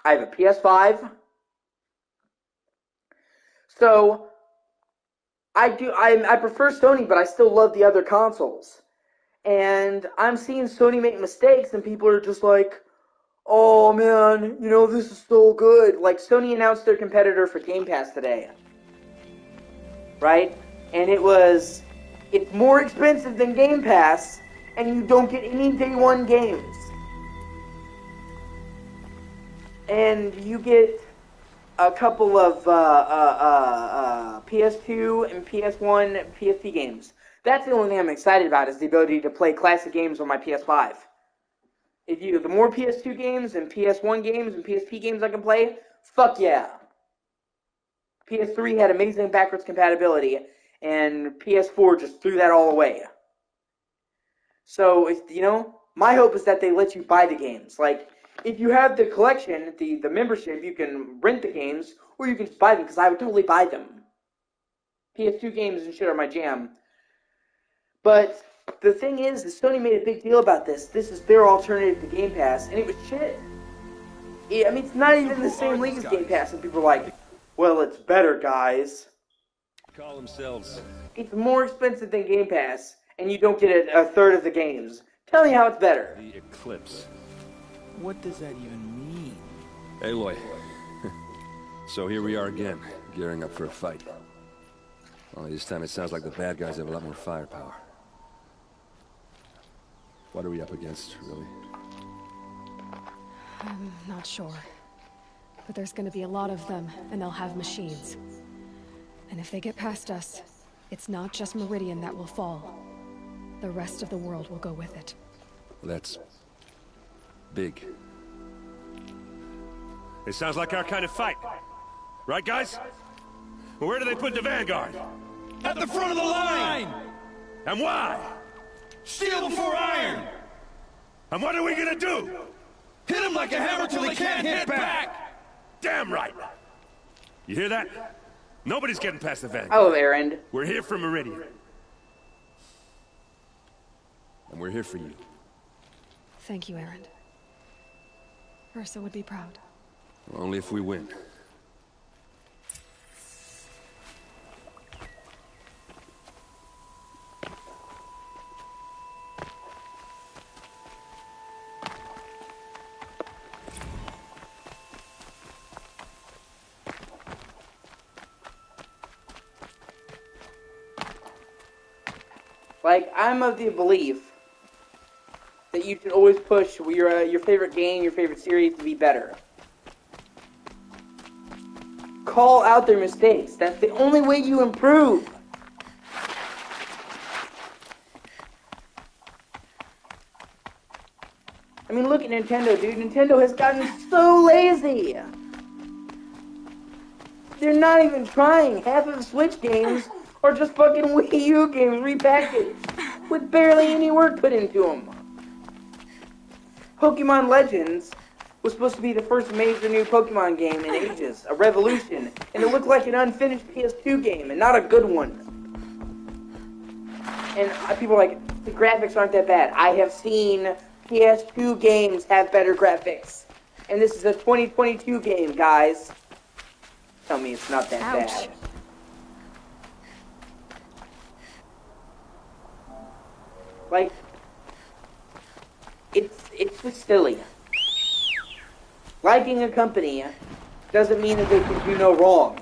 I have a PS5. So I prefer Sony, but I still love the other consoles. And I'm seeing Sony make mistakes, and people are just like, oh man, you know, this is so good. Like, Sony announced their competitor for Game Pass today. Right? And it's more expensive than Game Pass, and you don't get any day one games. And you get a couple of PS2 and PS1 PSP games. That's the only thing I'm excited about, is the ability to play classic games on my PS5. The more PS2 games and PS1 games and PSP games I can play, fuck yeah. PS3 had amazing backwards compatibility, and PS4 just threw that all away. So, my hope is that they let you buy the games. Like, if you have the collection, the membership, you can rent the games, or you can just buy them, because I would totally buy them. PS2 games and shit are my jam. But the thing is, Sony made a big deal about this. This is their alternative to Game Pass, and it was shit. I mean, it's not even the same league as Game Pass, and people are like, well, it's better, guys. Call themselves. It's more expensive than Game Pass, and you don't get a third of the games. Tell me how it's better. The Eclipse. What does that even mean? Aloy. So here we are again, gearing up for a fight. Only this time it sounds like the bad guys have a lot more firepower. What are we up against, really? I'm not sure. But there's gonna be a lot of them, and they'll have machines. And if they get past us, it's not just Meridian that will fall. The rest of the world will go with it. That's big. It sounds like our kind of fight. Right, guys? Well, where do they put the Vanguard? At the front of the line! And why? Steel before iron! And what are we gonna do? Hit them like a hammer till they can't hit back! Damn right! You hear that? Nobody's getting past the Vanguard. Oh, Erend. We're here for Meridian. And we're here for you. Thank you, Erend. Ursa would be proud. Only if we win. Like, I'm of the belief that you should always push your favorite game, your favorite series to be better. Call out their mistakes. That's the only way you improve. I mean, look at Nintendo, dude. Nintendo has gotten so lazy. They're not even trying. Half of the Switch games are just fucking Wii U games repackaged with barely any work put into them. Pokemon Legends was supposed to be the first major new Pokemon game in ages, a revolution, and it looked like an unfinished PS2 game, and not a good one. And people are like, the graphics aren't that bad. I have seen PS2 games have better graphics. And this is a 2022 game, guys. Tell me it's not that bad. Like, it's just silly. Liking a company doesn't mean that they can do no wrong.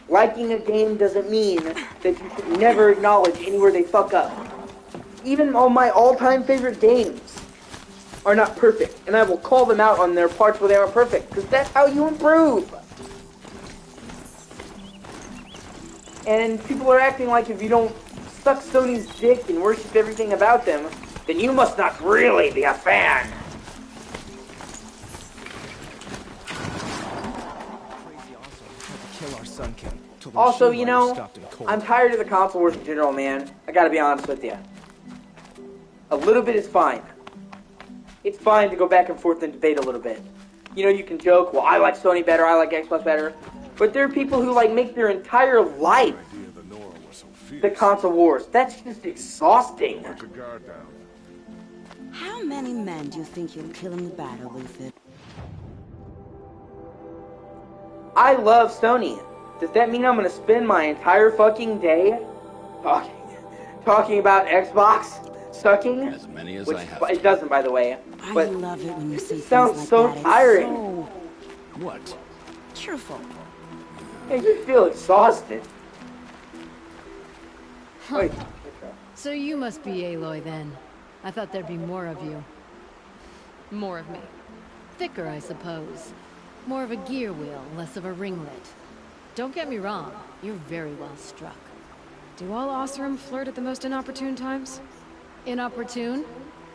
Liking a game doesn't mean that you should never acknowledge anywhere they fuck up. Even all my all-time favorite games are not perfect, and I will call them out on their parts where they aren't perfect, because that's how you improve. And people are acting like if you don't suck Sony's dick and worship everything about them, then you must not really be a fan. Also, you know, I'm tired of the console wars in general, man. I gotta be honest with you. A little bit is fine. It's fine to go back and forth and debate a little bit. You know, you can joke, well, I like Sony better, I like Xbox better. But there are people who, like, make their entire life the console wars. That's just exhausting. How many men do you think you'll kill in the battle with it? I love Sony. Does that mean I'm gonna spend my entire fucking day talking about Xbox? sucking. As many as Which I have. it doesn't, by the way. But I love it when you say it things sounds like so that. tiring. It's so What? cheerful. Yeah, you feel exhausted. Huh. Wait. So you must be Aloy then. I thought there'd be more of you. More of me. Thicker, I suppose. More of a gear wheel, less of a ringlet. Don't get me wrong, you're very well struck. Do all Oseram flirt at the most inopportune times? Inopportune?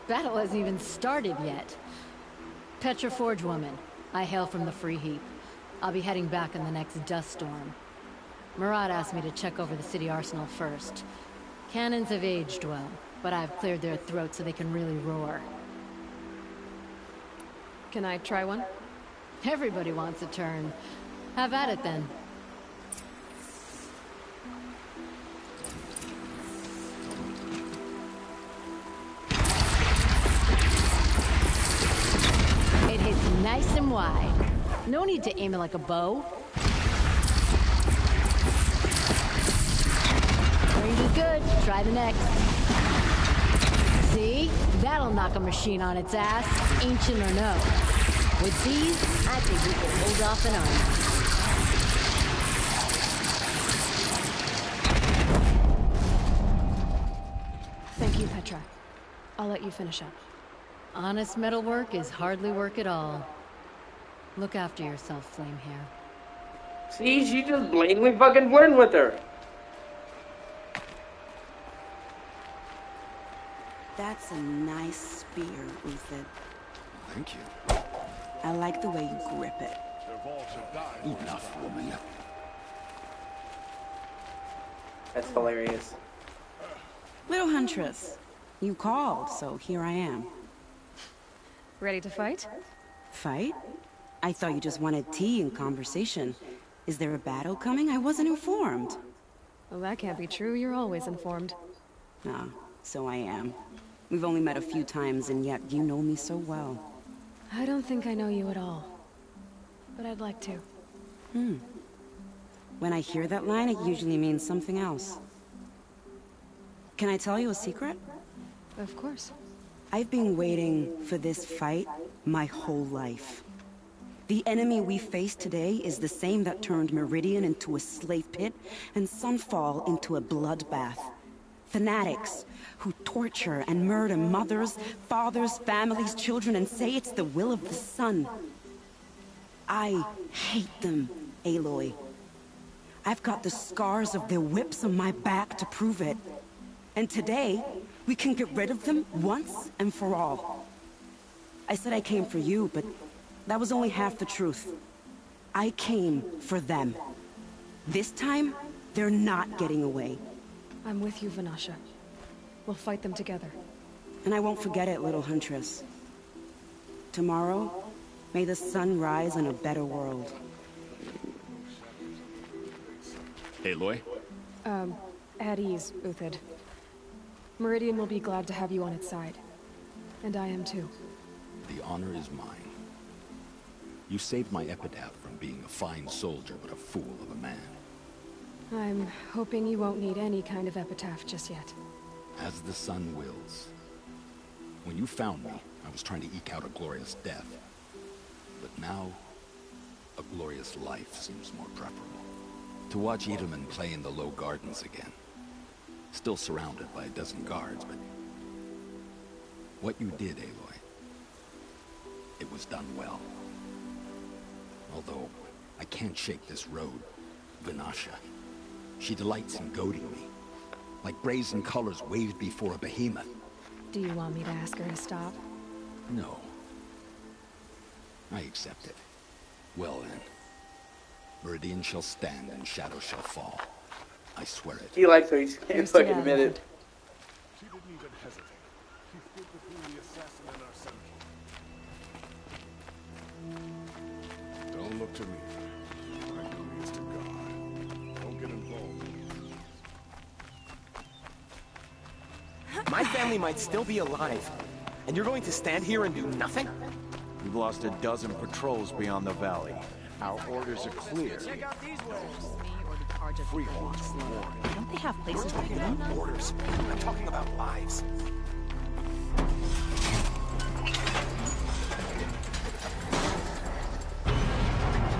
Battle hasn't even started yet. Petra Forge woman. I hail from the Free Heap. I'll be heading back in the next dust storm. Murad asked me to check over the city arsenal first. Cannons have aged well, but I've cleared their throats so they can really roar. Can I try one? Everybody wants a turn. Have at it then. It hits nice and wide. No need to aim it like a bow. Range is good. Try the next. See? That'll knock a machine on its ass, ancient or no. With these, I think we can hold off an army. Thank you, Petra. I'll let you finish up. Honest metalwork is hardly work at all. Look after yourself, Flamehair. See, she just blatantly fucking flirting with her. That's a nice spear, Uthid. Thank you. I like the way you grip it. Enough, woman. That's hilarious. Little Huntress, you called, so here I am. Ready to fight? Fight? I thought you just wanted tea and conversation. Is there a battle coming? I wasn't informed. Well, that can't be true. You're always informed. Ah, so I am. We've only met a few times, and yet you know me so well. I don't think I know you at all. But I'd like to. When I hear that line, it usually means something else. Can I tell you a secret? Of course. I've been waiting for this fight my whole life. The enemy we face today is the same that turned Meridian into a slave pit and Sunfall into a bloodbath. Fanatics who torture and murder mothers, fathers, families, children, and say it's the will of the sun. I hate them, Aloy. I've got the scars of their whips on my back to prove it. And today, we can get rid of them once and for all. I said I came for you, but that was only half the truth. I came for them. This time, they're not getting away. I'm with you, Vanasha. We'll fight them together. And I won't forget it, little Huntress. Tomorrow, may the sun rise in a better world. Aloy? At ease, Uthid. Meridian will be glad to have you on its side. And I am too. The honor is mine. You saved my epitaph from being a fine soldier, but a fool of a man. I'm hoping you won't need any kind of epitaph just yet. As the sun wills. When you found me, I was trying to eke out a glorious death. But now, a glorious life seems more preferable. To watch Edelman play in the low gardens again. Still surrounded by a dozen guards, but... what you did, Aloy, it was done well. Although, I can't shake this road, Vanasha. She delights in goading me. Like brazen colors waved before a behemoth. Do you want me to ask her to stop? No. I accept it. Well then. Meridian shall stand and shadow shall fall. I swear it. He likes her, he can't fucking admit it. She didn't even hesitate. She stood between the assassin and our son. Don't look to me. My duty is to God. Don't get involved. My family might still be alive, and you're going to stand here and do nothing? We've lost a dozen patrols beyond the valley. Our orders are clear. Check out these wares. Freehold. Don't they have places to Talking put them? about orders. I'm talking about lives.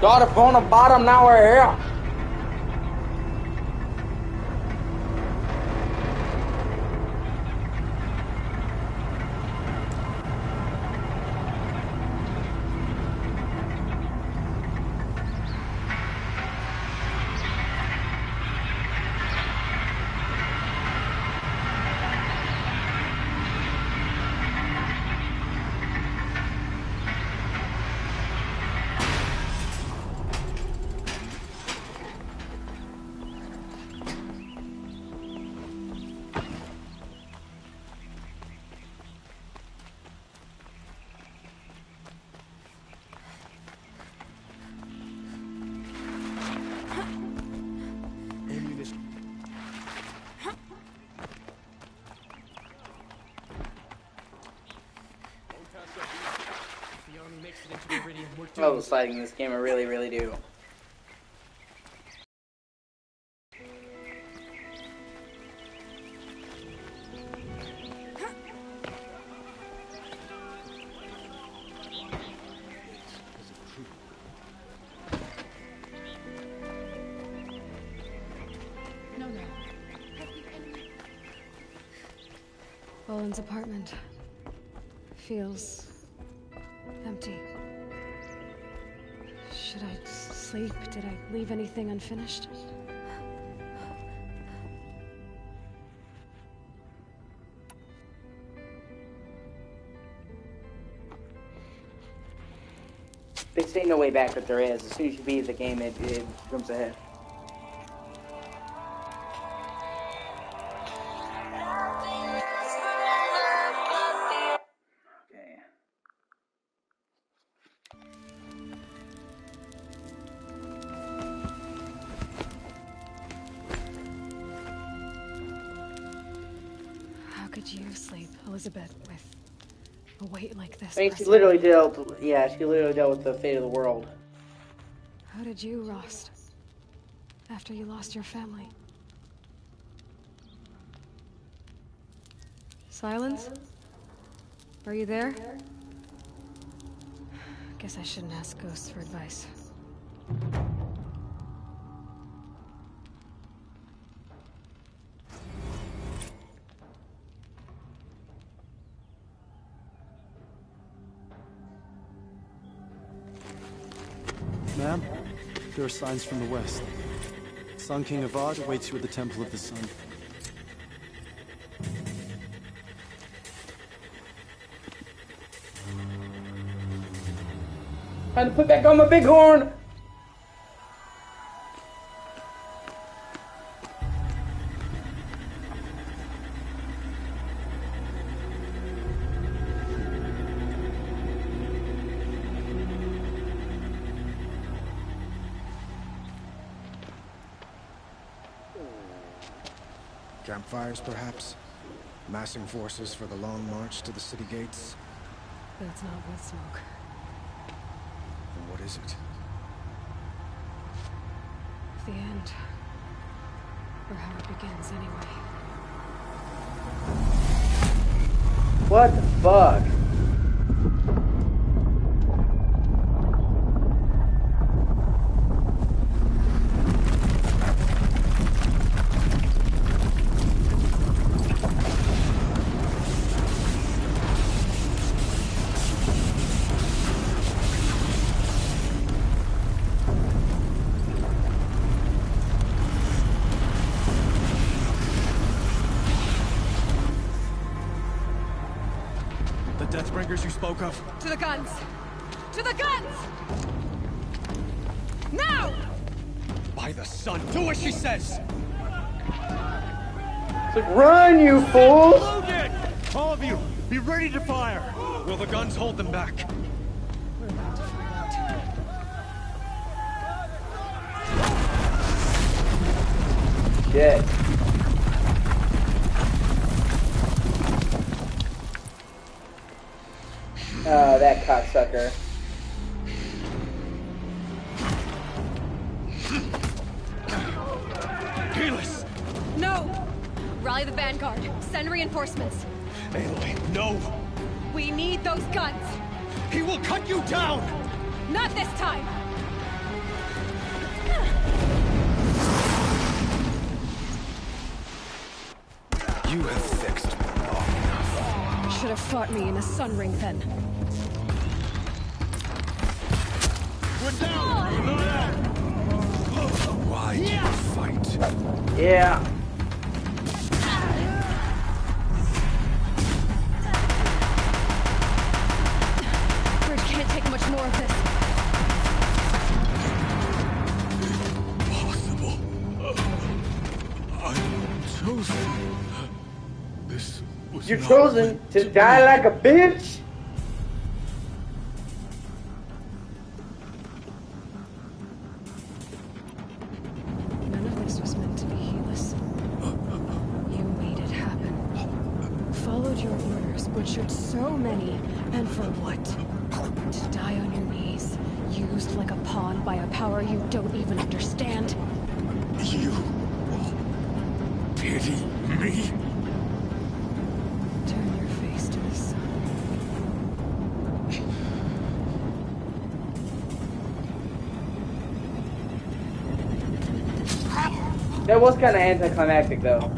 Got it on the bottom, now we're here. I love the sliding in this game, I really, really do. Owen's apartment feels empty. Should I sleep? Did I leave anything unfinished? They say no way back, but there is. As soon as you beat the game, it jumps ahead. How could you sleep, Elizabeth, with a weight like this? I mean, she literally dealt with the fate of the world. How did you, Rost? After you lost your family? Silence? Are you there? Guess I shouldn't ask ghosts for advice. Ma'am, there are signs from the west. Sun King Avad awaits you at the Temple of the Sun. Time to put back on my bighorn! Campfires, perhaps? Massing forces for the long march to the city gates? That's not wood smoke. Then what is it? The end. Or how it begins, anyway. What the fuck? Deathbringers you spoke of? To the guns! To the guns! Now! By the sun, do as she says! It's like, run, you fools! Loaded! All of you, be ready to fire! Will the guns hold them back? We're about to find out. Shit. Oh, that cocksucker. Keyless! No! Rally the Vanguard. Send reinforcements. Aloy, no! We need those guns! He will cut you down! Not this time! You have fixed me long enough. Should have fought me in a sun ring then. We're down! Load out! Why do you fight? Yeah. Bridge can't take much more of this. Impossible. I'm chosen. This was You're not chosen meant to be. die like a bitch. None of this was meant to be, Helis. You made it happen. Followed your orders, butchered so many, and for what? To die on your knees, used like a pawn by a power you don't even understand. You pity me? Turn your face to the sun. That was kind of anticlimactic, though.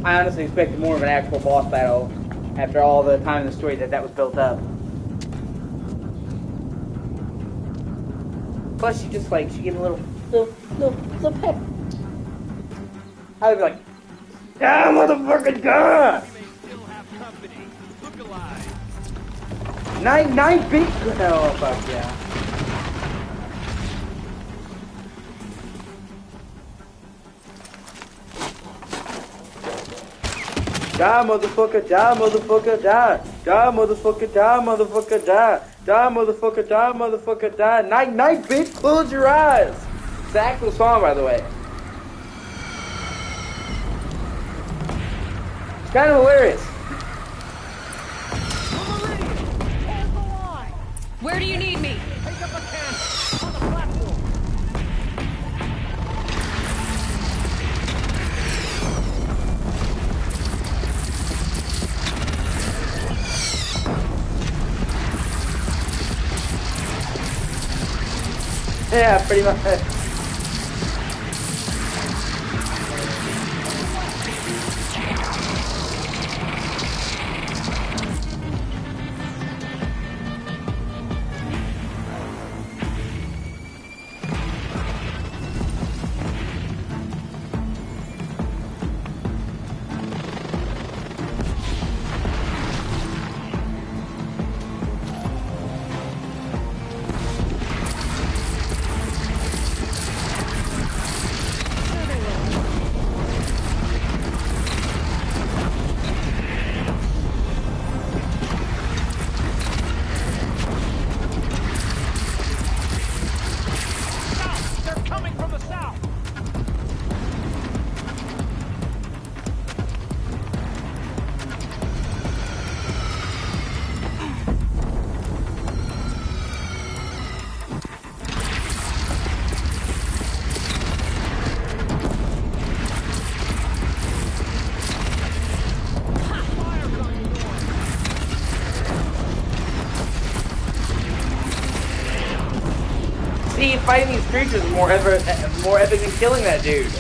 I honestly expected more of an actual boss battle after all the time in the story that was built up. Plus, she just like she gave a little pep. I would be like, "Ah, motherfucking god!" Nine big. Oh fuck yeah! Die, motherfucker, die, motherfucker, die. Die, motherfucker, die, motherfucker, die. Die, motherfucker, die, motherfucker, die. Night, bitch, close your eyes. It's the actual song, by the way. It's kind of hilarious. Where do you need me? Pick up a can on the platform. Yeah, pretty much. See, fighting these creatures is more epic than killing that dude.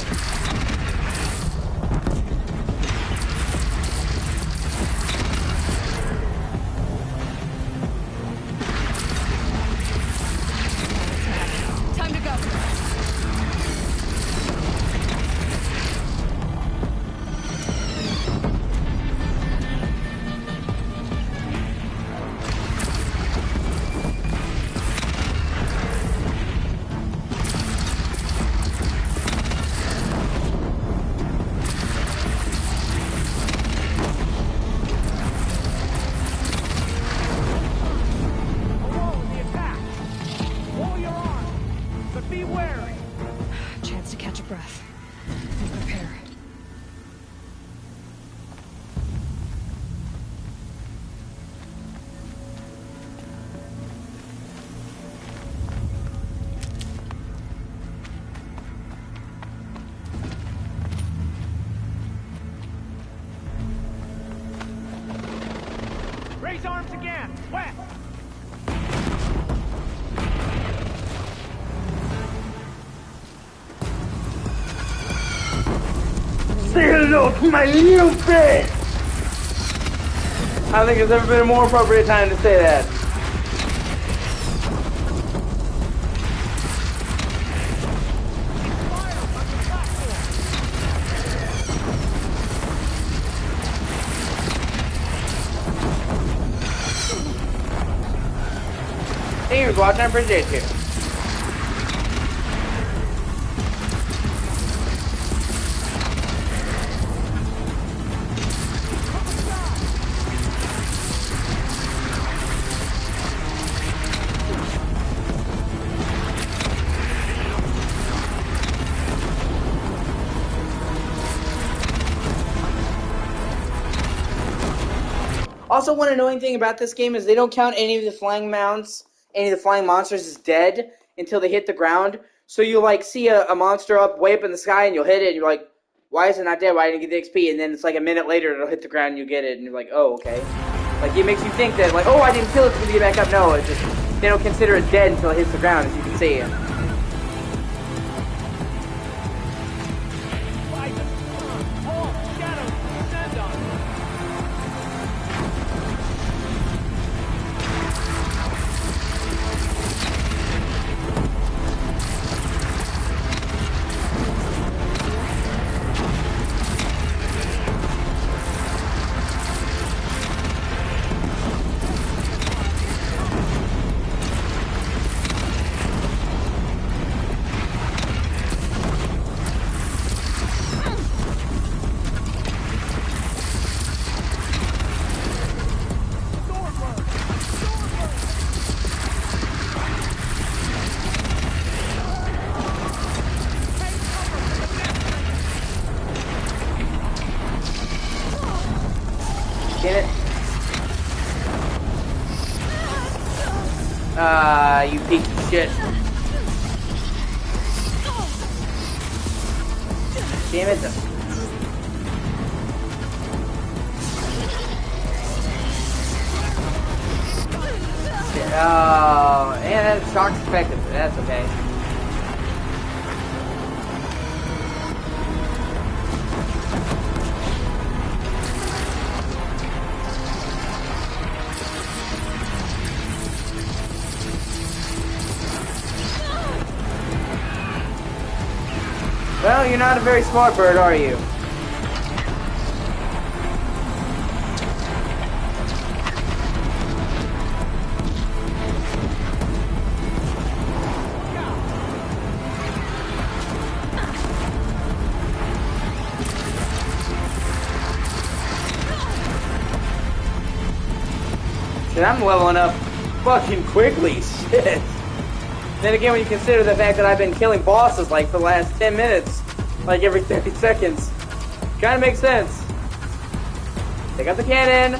Time to go. Chance to catch a breath and prepare. Raise arms again. West. Say hello to my little friend! I don't think there's ever been a more appropriate time to say that. Thank you for watching, I appreciate you. Also, one annoying thing about this game is they don't count any of the flying mounts, any of the flying monsters as dead until they hit the ground. So you like see a monster up way up in the sky and you'll hit it and you're like, why is it not dead? Why didn't I get the XP? And then it's like a minute later it'll hit the ground and you get it and you're like, oh, okay. Like it makes you think that like, oh, I didn't kill it to get back up. No, it's just they don't consider it dead until it hits the ground, as you can see. Get it? You piece of shit. Damn it. Oh, and that shock's effective, but that's okay. Well, you're not a very smart bird, are you? Shit, I'm leveling up fucking quickly, shit. Then again, when you consider the fact that I've been killing bosses like for the last 10 minutes, like every 30 seconds, kind of makes sense. Take out the cannon.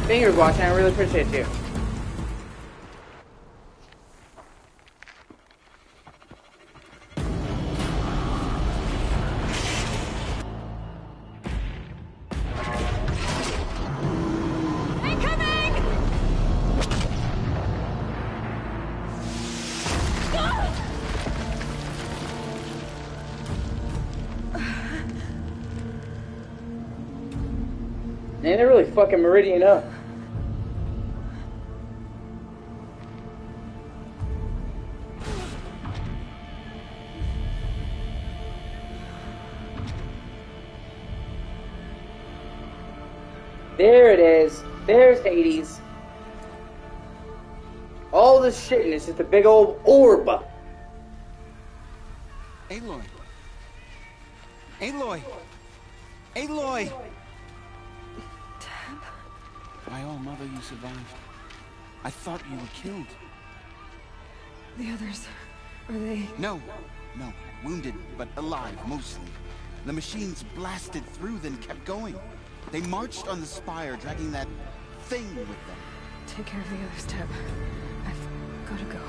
Fingers watching, I really appreciate you. Man, they're really fucking Meridian up. There it is. There's Hades. All this shit and it's just a big old orb. Aloy. Aloy. Aloy. My own mother, you survived. I thought you were killed. The others, are they? No. Wounded, but alive, mostly. The machines blasted through, then kept going. They marched on the spire, dragging that thing with them. Take care of the others, Teb. I've got to go.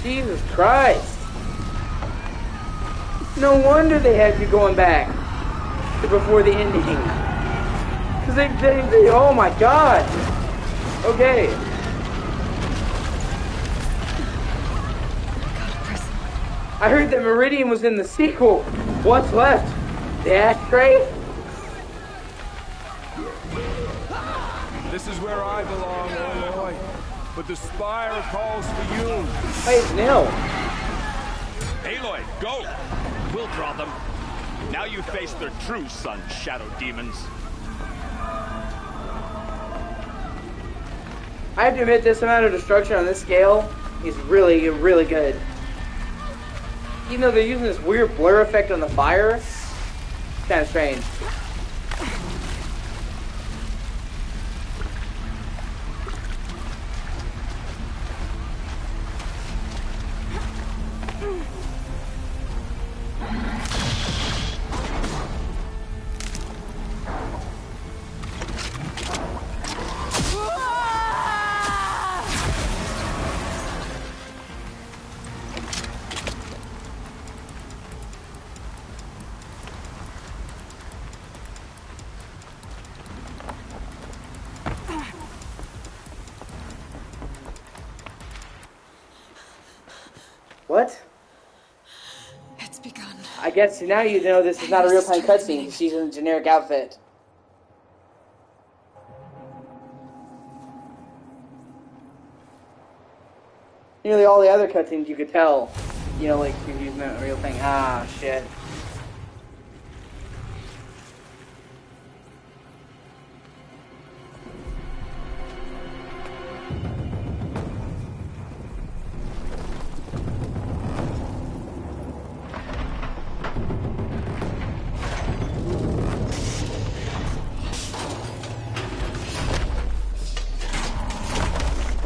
Jesus Christ. No wonder they had you going back to before the ending. Because they, oh my god. Okay. I heard that Meridian was in the sequel. What's left? The ashtray? This is where I belong, Aloy. But the Spire calls for you. Hey, it's Nil. Aloy, go! We'll draw them. Now you face their true son, Shadow Demons. I have to admit, this amount of destruction on this scale is really, really good. Even though they're using this weird blur effect on the fire, it's kind of strange. What? It's begun. I guess now you know this is not a real-time cutscene. She's in a generic outfit. Nearly all the other cutscenes you could tell, you know, like she's using a real thing. Ah, shit.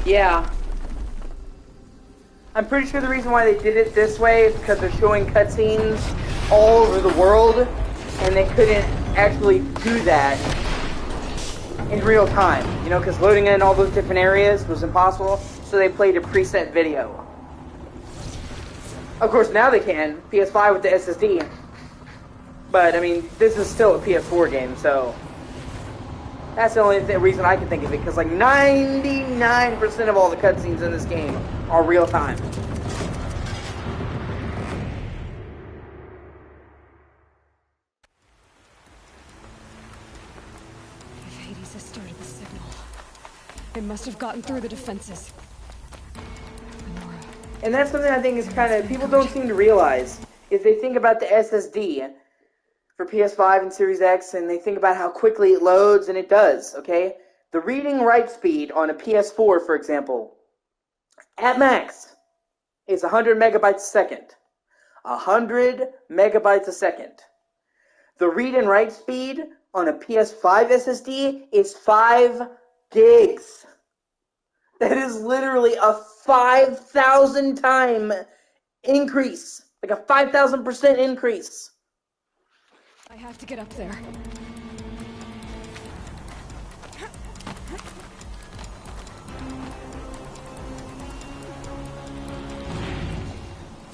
Yeah. I'm pretty sure the reason why they did it this way is because they're showing cutscenes all over the world, and they couldn't actually do that in real time, you know, because loading in all those different areas was impossible, so they played a preset video. Of course, now they can, PS5 with the SSD, but, I mean, this is still a PS4 game, so that's the only reason I can think of it, because like 99% of all the cutscenes in this game are real time. If Hades has started the signal, it must have gotten through the defenses. And that's something I think is kind of, people don't seem to realize, is they think about the SSD for PS5 and Series X, and they think about how quickly it loads, and it does, okay? The reading-write speed on a PS4, for example, at max, is 100 megabytes a second. 100 megabytes a second. The read and write speed on a PS5 SSD is 5 gigs. That is literally a 5,000 time increase. Like a 5,000% increase. I have to get up there.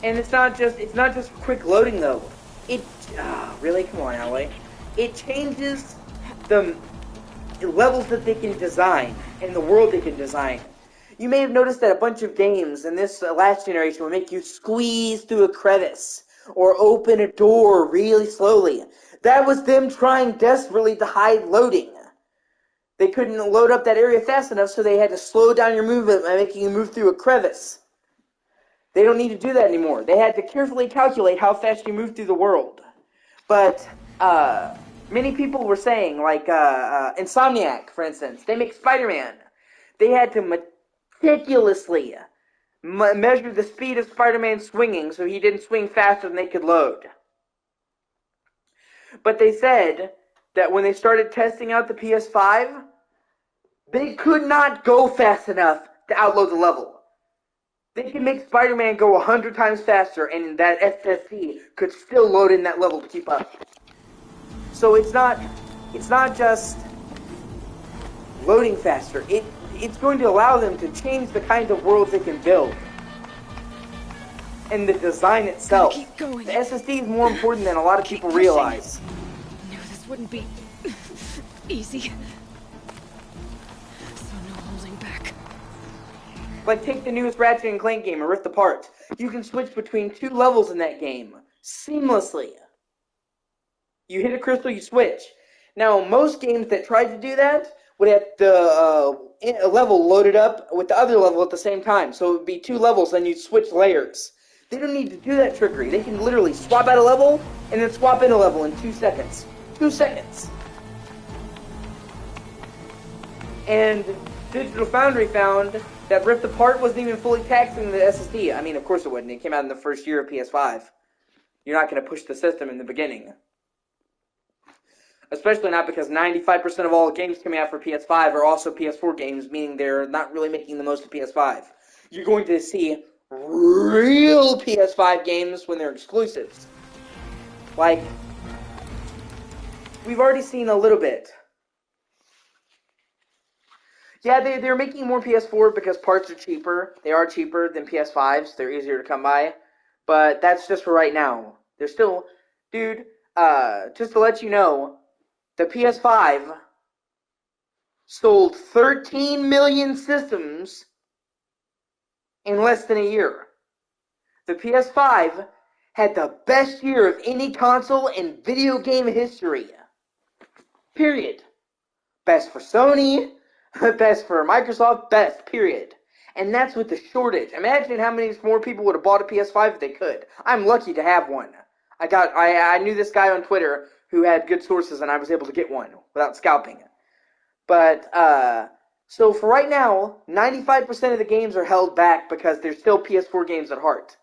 And it's not just quick loading though. Really? Come on, Aloy. It changes the levels that they can design and the world they can design. You may have noticed that a bunch of games in this last generation will make you squeeze through a crevice or open a door really slowly. That was them trying desperately to hide loading. They couldn't load up that area fast enough, so they had to slow down your movement by making you move through a crevice. They don't need to do that anymore. They had to carefully calculate how fast you move through the world. But many people were saying, like Insomniac, for instance, they make Spider-Man. They had to meticulously measure the speed of Spider-Man swinging so he didn't swing faster than they could load. But they said that when they started testing out the PS5, they could not go fast enough to outload the level. They could make Spider-Man go 100 times faster, and that SSD could still load in that level to keep up. So it's not just loading faster. It's going to allow them to change the kinds of worlds they can build. and the design itself. Keep going. The SSD is more important than a lot of people pushing. realize. Knew this wouldn't be easy. So no holding back. Like, take the newest Ratchet and Clank game, Rift Apart. You can switch between 2 levels in that game seamlessly. You hit a crystal, you switch. Now, most games that tried to do that would have the level loaded up with the other level at the same time. So it would be 2 levels, then you'd switch layers. They don't need to do that trickery. They can literally swap out a level and then swap in a level in 2 seconds. 2 seconds. And Digital Foundry found that Rift Apart wasn't even fully taxing the SSD. I mean, of course it wouldn't. It came out in the first year of PS5. You're not going to push the system in the beginning. Especially not because 95% of all games coming out for PS5 are also PS4 games, meaning they're not really making the most of PS5. You're going to see real PS5 games when they're exclusives. Like, we've already seen a little bit. Yeah, they're making more PS4 because parts are cheaper. They are cheaper than PS5s. They're easier to come by. But that's just for right now. They're still... Dude, just to let you know, the PS5 sold 13 million systems in less than a year. The PS5 had the best year of any console in video game history. Period. Best for Sony, best for Microsoft, best, period. And that's with the shortage. Imagine how many more people would have bought a PS5 if they could. I'm lucky to have one. I knew this guy on Twitter who had good sources, and I was able to get one without scalping it. But, so for right now, 95% of the games are held back because they're still PS4 games at heart.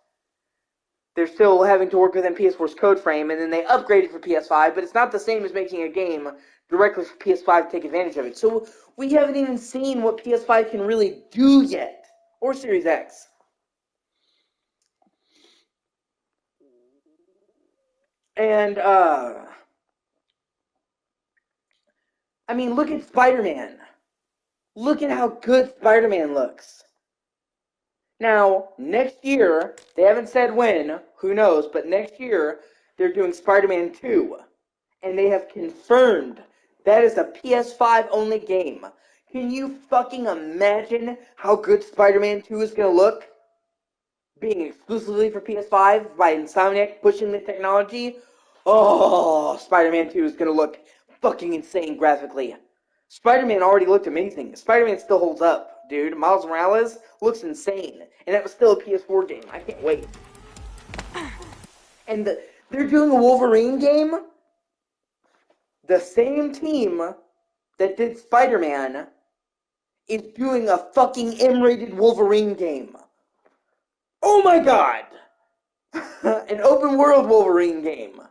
They're still having to work within PS4's code frame, and then they upgrade it for PS5, but it's not the same as making a game directly for PS5 to take advantage of it. So we haven't even seen what PS5 can really do yet, or Series X. And, I mean, look at Spider-Man. Look at how good Spider-Man looks. Now, next year, they haven't said when, who knows, but next year, they're doing Spider-Man 2. And they have confirmed that is a PS5 only game. Can you fucking imagine how good Spider-Man 2 is going to look? Being exclusively for PS5 by Insomniac pushing the technology? Oh, Spider-Man 2 is going to look fucking insane graphically. Spider-Man already looked amazing. Spider-Man still holds up, dude. Miles Morales looks insane. And that was still a PS4 game. I can't wait. And they're doing a Wolverine game? The same team that did Spider-Man is doing a fucking M-rated Wolverine game. Oh my god! An open-world Wolverine game.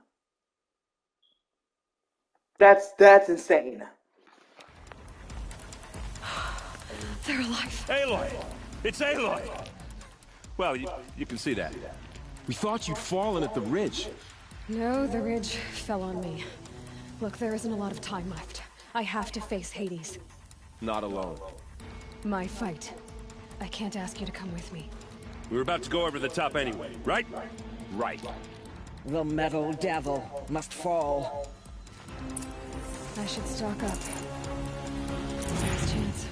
That's insane. They're alive. Aloy! It's Aloy! Well, you can see that. We thought you'd fallen at the ridge. No, the ridge fell on me. Look, there isn't a lot of time left. I have to face Hades. Not alone. My fight. I can't ask you to come with me. We were about to go over the top anyway, right? Right. The metal devil must fall. I should stock up. Last chance.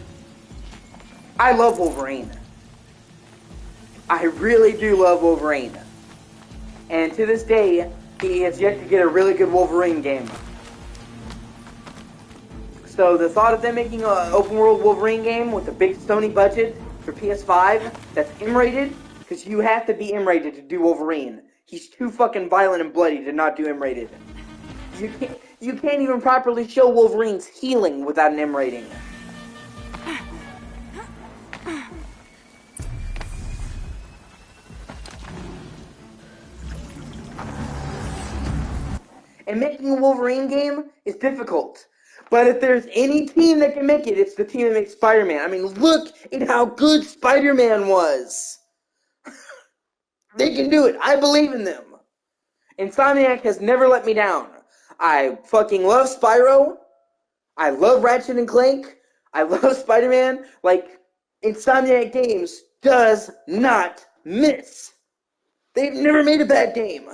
I love Wolverine. I really do love Wolverine. And to this day, he has yet to get a really good Wolverine game. So the thought of them making an open-world Wolverine game with a big Sony budget for PS5 that's M-rated, because you have to be M-rated to do Wolverine. He's too fucking violent and bloody to not do M-rated. You can't even properly show Wolverine's healing without an M rating. And making a Wolverine game is difficult. But if there's any team that can make it, it's the team that makes Spider-Man. I mean, look at how good Spider-Man was. They can do it. I believe in them. Insomniac has never let me down. I fucking love Spyro. I love Ratchet and Clank. I love Spider-Man. Like, Insomniac Games does not miss. They've never made a bad game.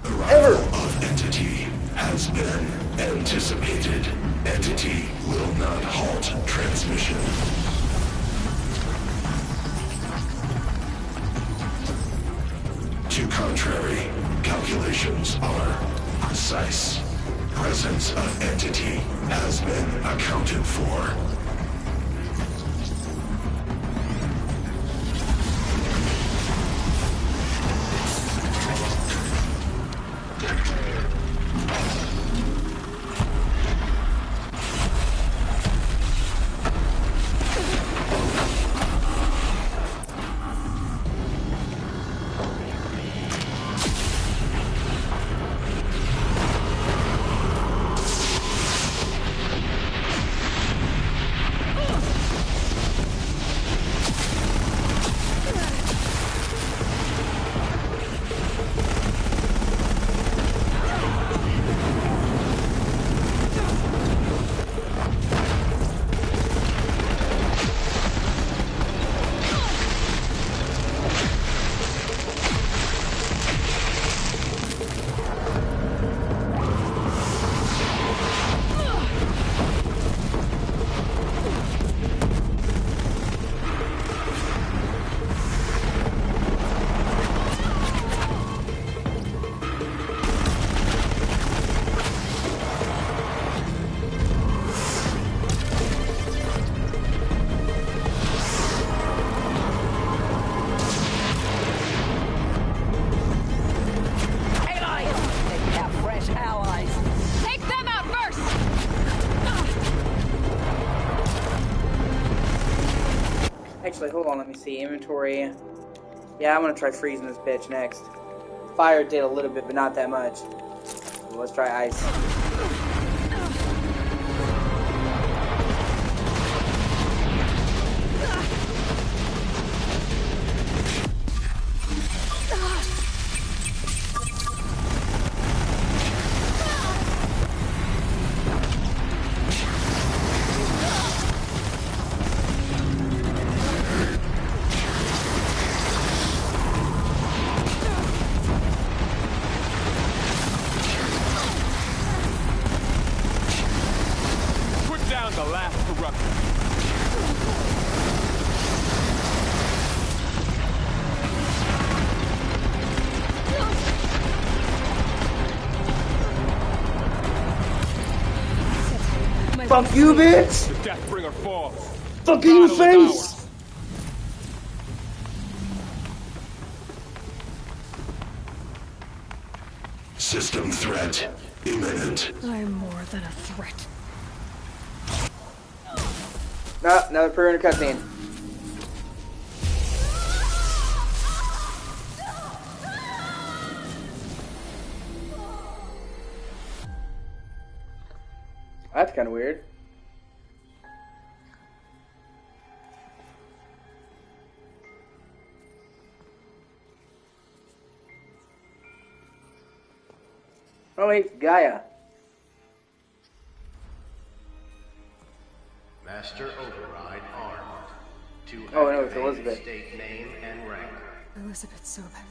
Arrival of Entity has been anticipated. Entity will not halt transmission. To contrary, calculations are precise. Presence of Entity has been accounted for. Actually, hold on, let me see. Inventory. Yeah, I'm gonna try freezing this bitch next. Fire did a little bit, but not that much. So let's try ice. Fuck you, bitch! The Deathbringer falls. Fuck you, face! System threat imminent. I'm more than a threat. No, another pre-rendered cutscene. That's kind of weird. Oh wait, Gaia. Master Override armed. To Oh no, it's Elizabeth. State name and rank. Elizabeth Sobek.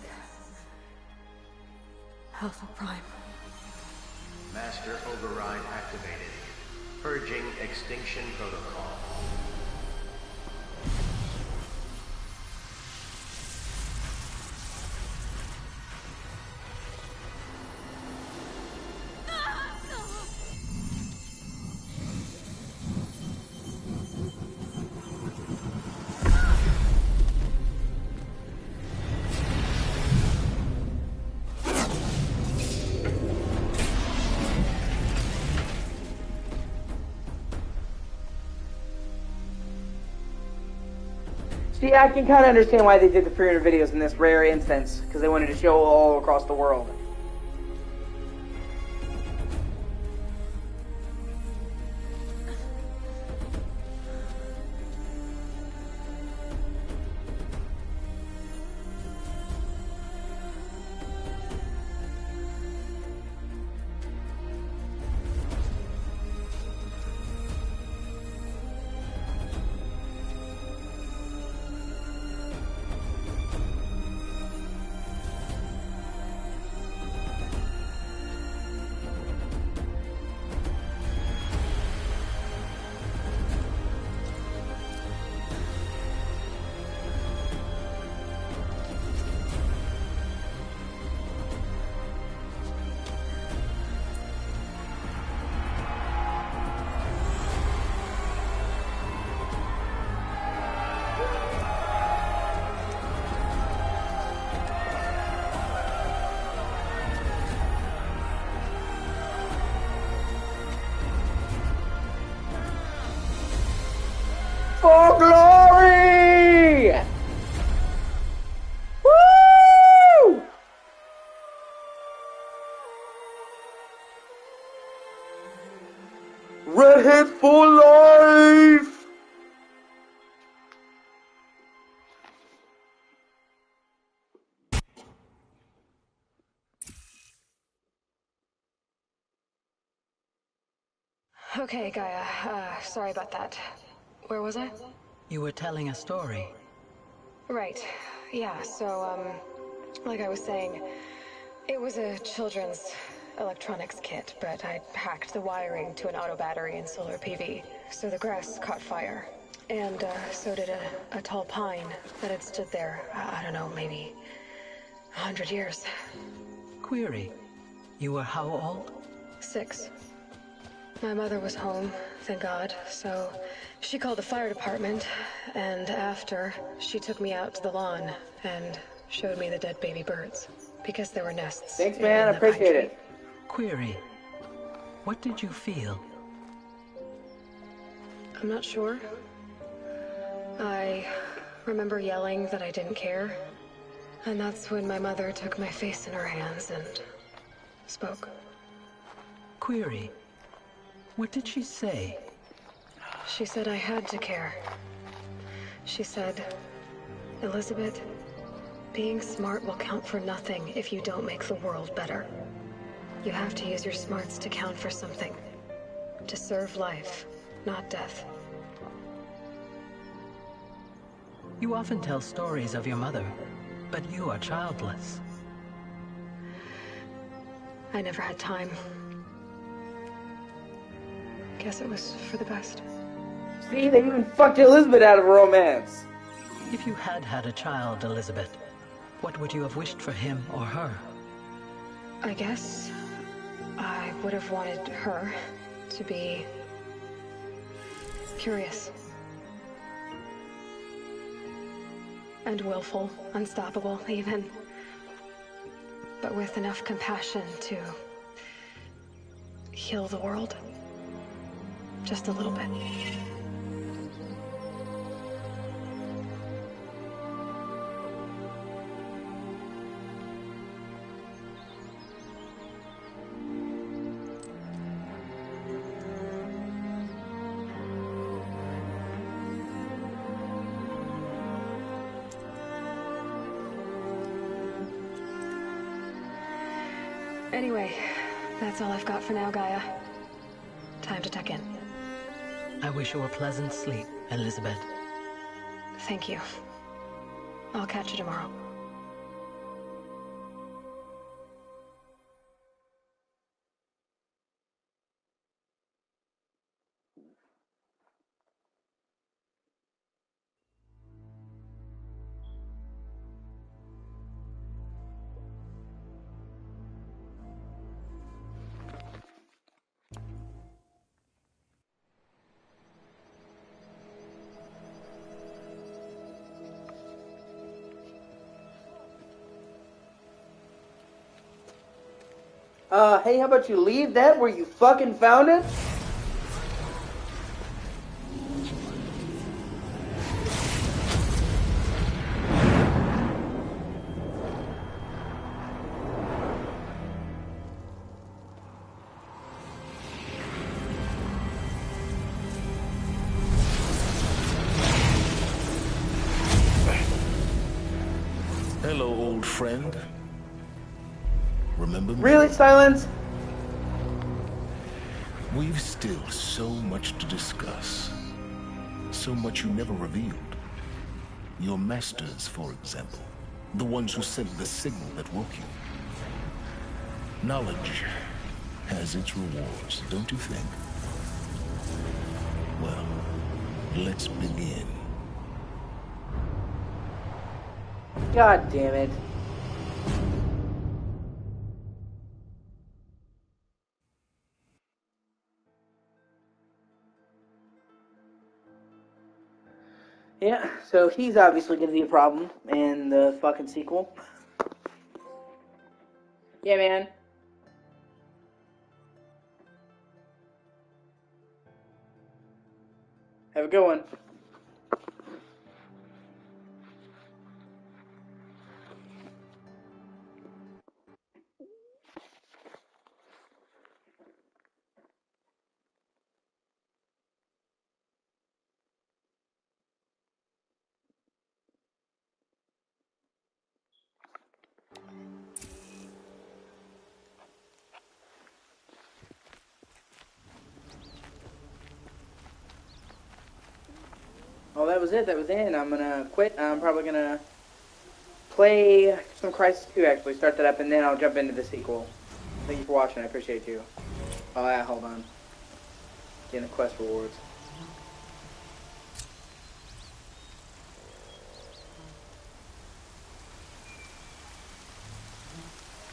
Alpha Prime. Master Override activated. Purging extinction protocol. See, I can kind of understand why they did the pre-rendered videos in this rare instance, because they wanted to show all across the world. hit for life! Okay, Gaia. Sorry about that. Where was I? You were telling a story. Right. Yeah, so, like I was saying, it was a children's electronics kit, but I hacked the wiring to an auto battery and solar PV. So the grass caught fire. And, so did a tall pine that had stood there, I don't know, maybe 100 years. Query. You were how old? 6. My mother was home, thank God, so she called the fire department, and after, she took me out to the lawn and showed me the dead baby birds, because there were nests. Thanks, man. I appreciate it. Query. What did you feel? I'm not sure. I remember yelling that I didn't care, and that's when my mother took my face in her hands and spoke. Query. What did she say? She said I had to care. She said, Elizabeth, being smart will count for nothing if you don't make the world better. You have to use your smarts to count for something. To serve life, not death. You often tell stories of your mother, but you are childless. I never had time. Guess it was for the best. See, they even fucked Elizabeth out of romance. If you had had a child, Elizabeth, what would you have wished for him or her? I guess I would have wanted her to be curious. And willful, unstoppable, even. But with enough compassion to heal the world. Just a little bit. Anyway, that's all I've got for now, Gaia. Time to tuck in. I wish you a pleasant sleep, Elizabeth. Thank you. I'll catch you tomorrow. Hey, how about you leave that where you fucking found it? Hello, old friend. Remember me? Really, Silence? We've still so much to discuss. So much you never revealed. Your masters, for example. The ones who sent the signal that woke you. Knowledge has its rewards, don't you think? Well, let's begin. God damn it. Yeah, so he's obviously going to be a problem in the fucking sequel. Yeah, man. Have a good one. well, that was it. That was the end. I'm gonna quit. I'm probably gonna play some Crisis 2, actually. Start that up, and then I'll jump into the sequel. Thank you for watching. I appreciate you. Oh, yeah, hold on. Getting the quest rewards.